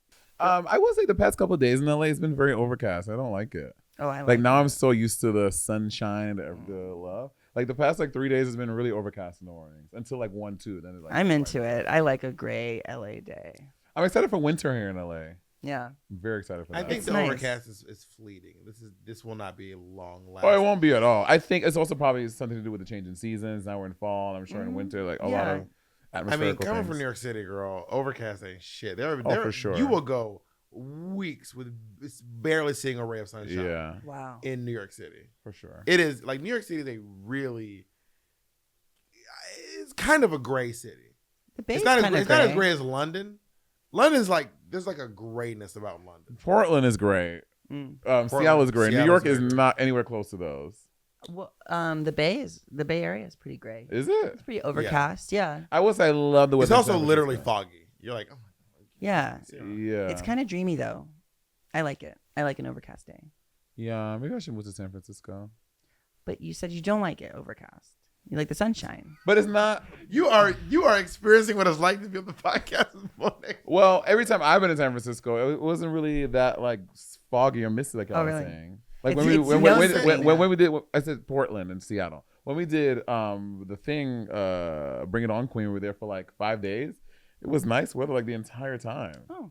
I will say the past couple of days in LA has been very overcast. I don't like it.
Oh, I
Like now I'm so used to the sunshine and the love. Like the past like 3 days has been really overcast in the mornings until like 1, 2. Then it's like
I'm into it. I like a gray LA day.
I'm excited for winter here in LA.
Yeah.
I'm very excited for
I
that.
think
It's
the
nice.
overcast is fleeting. This will not be long
Oh,
lasting.
it won't be at all. I think it's also probably something to do with the change in seasons. Now we're in fall. And I'm sure in winter, like a lot of
I
atmospherical
mean, coming
things.
from New York City, girl, overcast ain't shit.
for sure.
You will go weeks with barely seeing a ray of sunshine.
Yeah,
Wow.
In New York City,
for sure.
it is like New York City. It's kind of a gray city.
The Bay
It's not
kind of
it's not as gray as London. London's like there's like a grayness about London.
Portland is great.
Mm.
Seattle is great. New
Seattle's
York is
very great.
not anywhere close to those.
Well, the Bay Area is pretty gray.
Is it?
It's pretty overcast. Yeah.
I will say I love the weather.
It's
in
also
San
literally
Francisco.
foggy. You're like, oh my
Yeah.
Yeah.
It's kind of dreamy though. I like it. I like an overcast day.
Yeah, maybe I should move to San Francisco.
But you said you don't like it overcast. You like the sunshine.
But it's not.
you are experiencing what it's like to be on the podcast this morning.
Well, every time I've been in San Francisco, it wasn't really that like foggy or misty like I was
really?
saying. Like
It's-
when
it's
we
no
when,
city
when,
now.
when we did, I said Portland and Seattle. When we did the thing, Bring It On Queen, we were there for like 5 days. It was nice weather like the entire time.
Oh,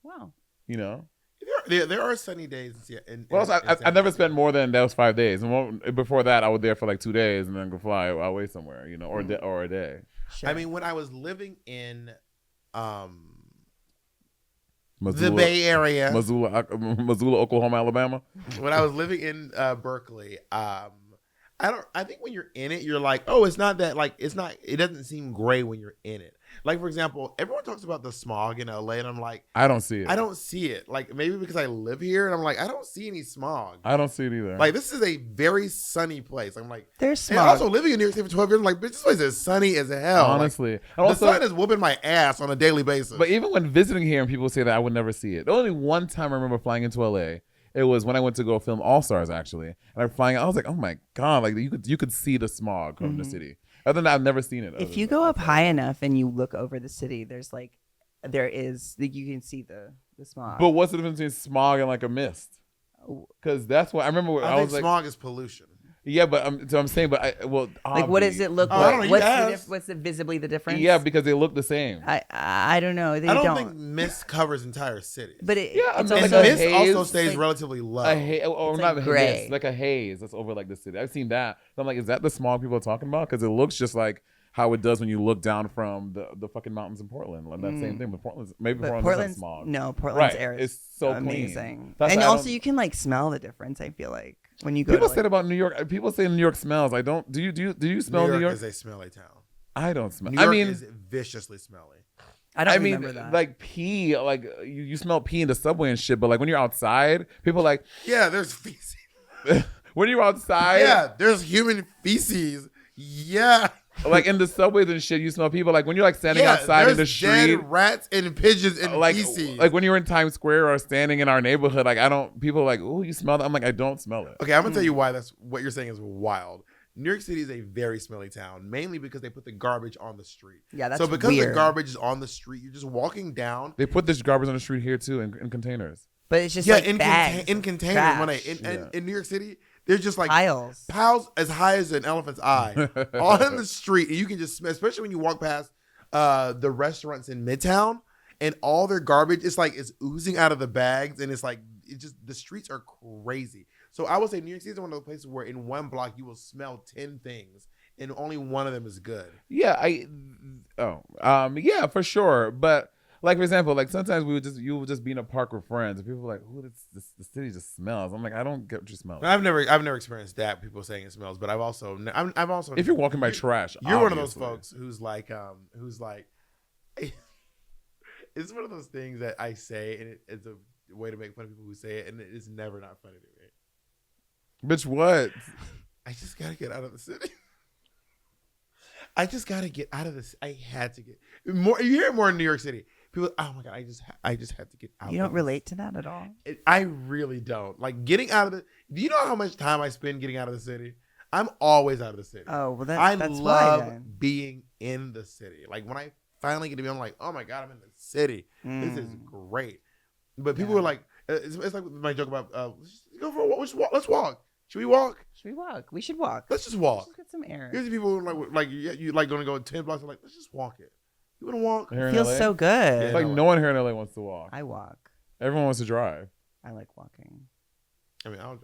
wow.
You know.
There are sunny days.
Well, I never spent more than those 5 days, and before that, I was there for like 2 days and then go fly away somewhere, you know, or a day.
Sure.
I mean, when I was living in
Missoula,
the Bay Area,
Missoula, Oklahoma, Alabama.
when I was living in Berkeley, I think when you're in it, you're like, oh, it's not that like it doesn't seem gray when you're in it. Like, for example, everyone talks about the smog in LA, and I'm like,
I don't see it.
I don't see it. Like, maybe because I live here, and I'm like, I don't see any smog.
I don't see it either.
Like, this is a very sunny place. I'm like,
There's
and
smog.
also living in New York City for 12 years, I'm like, bitch, this place is sunny as hell.
honestly, and
Like,
also,
the sun is whooping my ass on a daily basis.
but even when visiting here and people say that, I would never see it. The only one time I remember flying into LA, it was when I went to go film All Stars actually, and I'm flying. I was like, oh my god, like you could see the smog from the city. Other than that, I've never seen it.
If you go up high enough and you look over the city, there is you can see the smog.
But what's the difference between smog and like a mist? Because that's what I remember.
I
I
think
was like,
smog is pollution.
yeah, but I'm saying, but
like, what does it look
Oh, I don't
like?
know, you asked.
What's visibly the difference?
Yeah, because they look the same.
I don't know. They
I don't think mist covers entire cities.
But it,
Yeah,
it's
no,
and
like
also,
a
mist
haze,
also stays
like-
relatively low.
A haze, or
It's
not
like
a
gray.
haze, like a haze that's over like the city. I've seen that. So I'm like, is that the smog people are talking about? Because it looks just like how it does when you look down from the fucking mountains in Portland. Like that same thing. But Portland's
but
doesn't have
Portland's
smog.
no, Portland's
Right,
air is
it's so clean.
amazing,
That's
and
why I
also
don't-
you can like smell the difference. I feel like when you go.
People
to,
said about New York. People say New York smells. I don't. Do you smell
New
New
York
York?
is a smelly town.
I don't smell.
New York
I mean,
is viciously smelly.
I don't
I mean,
remember that.
like pee. Like you smell pee in the subway and shit. But like when you're outside, people are like
Yeah, there's feces.
when you're outside.
Yeah, there's human feces. Yeah.
Like in the subways and shit, you smell people. Like when you're like standing outside in the
there's
street,
dead rats and pigeons and
like
feces.
like when you're in Times Square or standing in our neighborhood, like I don't. People are like, oh, you smell that? I'm like, I don't smell it.
Okay, I'm gonna tell you why that's what you're saying is wild. New York City is a very smelly town, mainly because they put the garbage on the street.
Yeah, that's
so because the
weird.
garbage is on the street, you're just walking down.
They put this garbage on the street here too in containers.
but it's just like
in
bags
in
of
containers.
trash.
In New York City, there's just like
Piles.
as high as an elephant's eye, all in the street, and you can just smell. Especially when you walk past the restaurants in Midtown, and all their garbage, it's oozing out of the bags, and it's like the streets are crazy. So I would say New York City is one of those places where in one block you will smell 10 things, and only one of them is good.
Yeah, yeah, for sure. But like for example, like sometimes you would just be in a park with friends, and people are like, "Ooh, the city just smells." I'm like, I don't get what you smell.
I've never experienced that. People saying it smells, but I've also
If you're walking by trash,
you're one of those
obviously.
folks who's like it's one of those things that I say, and it's a way to make fun of people who say it, and it's never not funny to me.
Bitch, what?
I just gotta get out of the city. I just gotta get out of this. I had to get more. You hear it more in New York City. People, oh my god, I just had to get out.
You don't relate to that at all?
I really don't. Like getting out of the. Do you know how much time I spend getting out of the city? I'm always out of the city.
Oh well,
I
that's
love
why then.
being in the city. Like when I finally get to be, I'm like, oh my god, I'm in the city. This is great. But people were like, it's like my joke about let's go for a walk. Let's walk. Should we walk?
Should we walk? We should walk.
Let's just walk.
Let's get some air.
Here's the people who like you like going to go 10 blocks. I'm like, let's just walk it. You want to walk?
Here in
Feels
LA?
so good.
It's like no one here in LA wants to walk.
I walk.
Everyone wants to drive.
I like walking.
I mean, I'll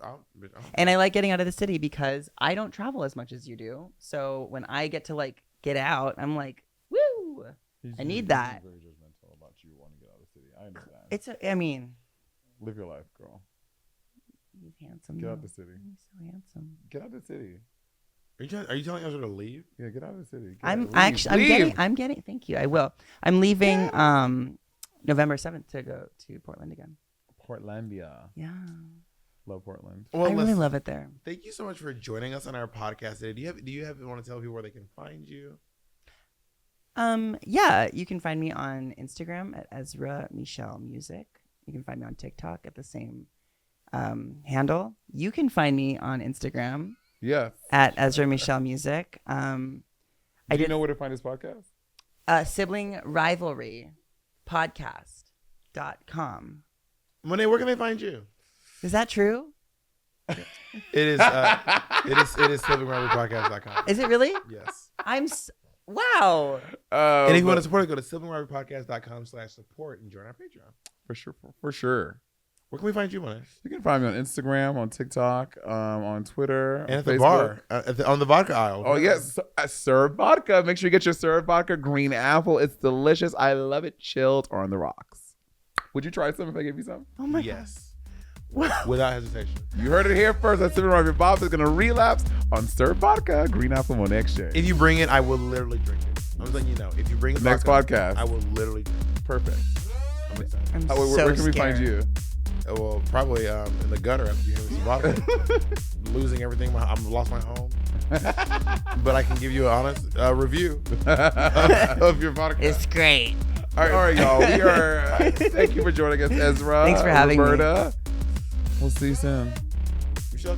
And I like getting out of the city because I don't travel as much as you do. So when I get to like get out, I'm like, woo! I need that.
Very judgmental about you wanting to get out of the city. I understand.
I mean,
Live your life, girl.
he's handsome.
Get
though.
out the city.
He's so handsome.
Get out of the city.
Are you telling Ezra to leave?
Yeah, get out of the city.
I'm getting. Thank you. I will. I'm leaving November 7th to go to Portland again.
Portlandia.
Yeah.
Love Portland.
Well,
I really love it there.
Thank you so much for joining us on our podcast today. Do you want to tell people where they can find you?
Yeah, you can find me on Instagram at Ezra Michel Music. You can find me on TikTok at the same handle. You can find me on Instagram
Yeah.
at Ezra Michel Music.
Do you know where to find this podcast?
Sibling Rivalry Podcast.com.
Monet, where can they find you?
Is that true?
It is siblingrivalrypodcast.com.
Is it really?
Yes.
Wow.
And if you want to support it, go to siblingrivalrypodcast.com/support and join our Patreon.
For sure.
Where can we find you, Monet?
You can find me on Instagram, on TikTok, on Twitter,
And
on
at the
Facebook.
bar, on the vodka aisle.
Oh yes, Serve Vodka. Make sure you get your Serve Vodka Green Apple. It's delicious. I love it chilled or on the rocks. Would you try some if I gave you some?
Oh my
Yes. Without hesitation.
You heard it here first. That's Sipping Around Your Bob is going to relapse on Serve Vodka Green Apple Monet Exchange.
If you bring it, I will literally drink it. I'm just letting you know. If you bring it
Next podcast.
I will literally drink it.
Perfect.
I'm excited.
I'm
Where can we find you?
Well, probably in the gutter after you hear some vodka. Losing everything. I've lost my home. But I can give you an honest review of your vodka.
It's great.
All right, y'all. We are. Thank you for joining us, Ezra.
Thanks for having me.
Roberta. We'll see you soon.
Michel,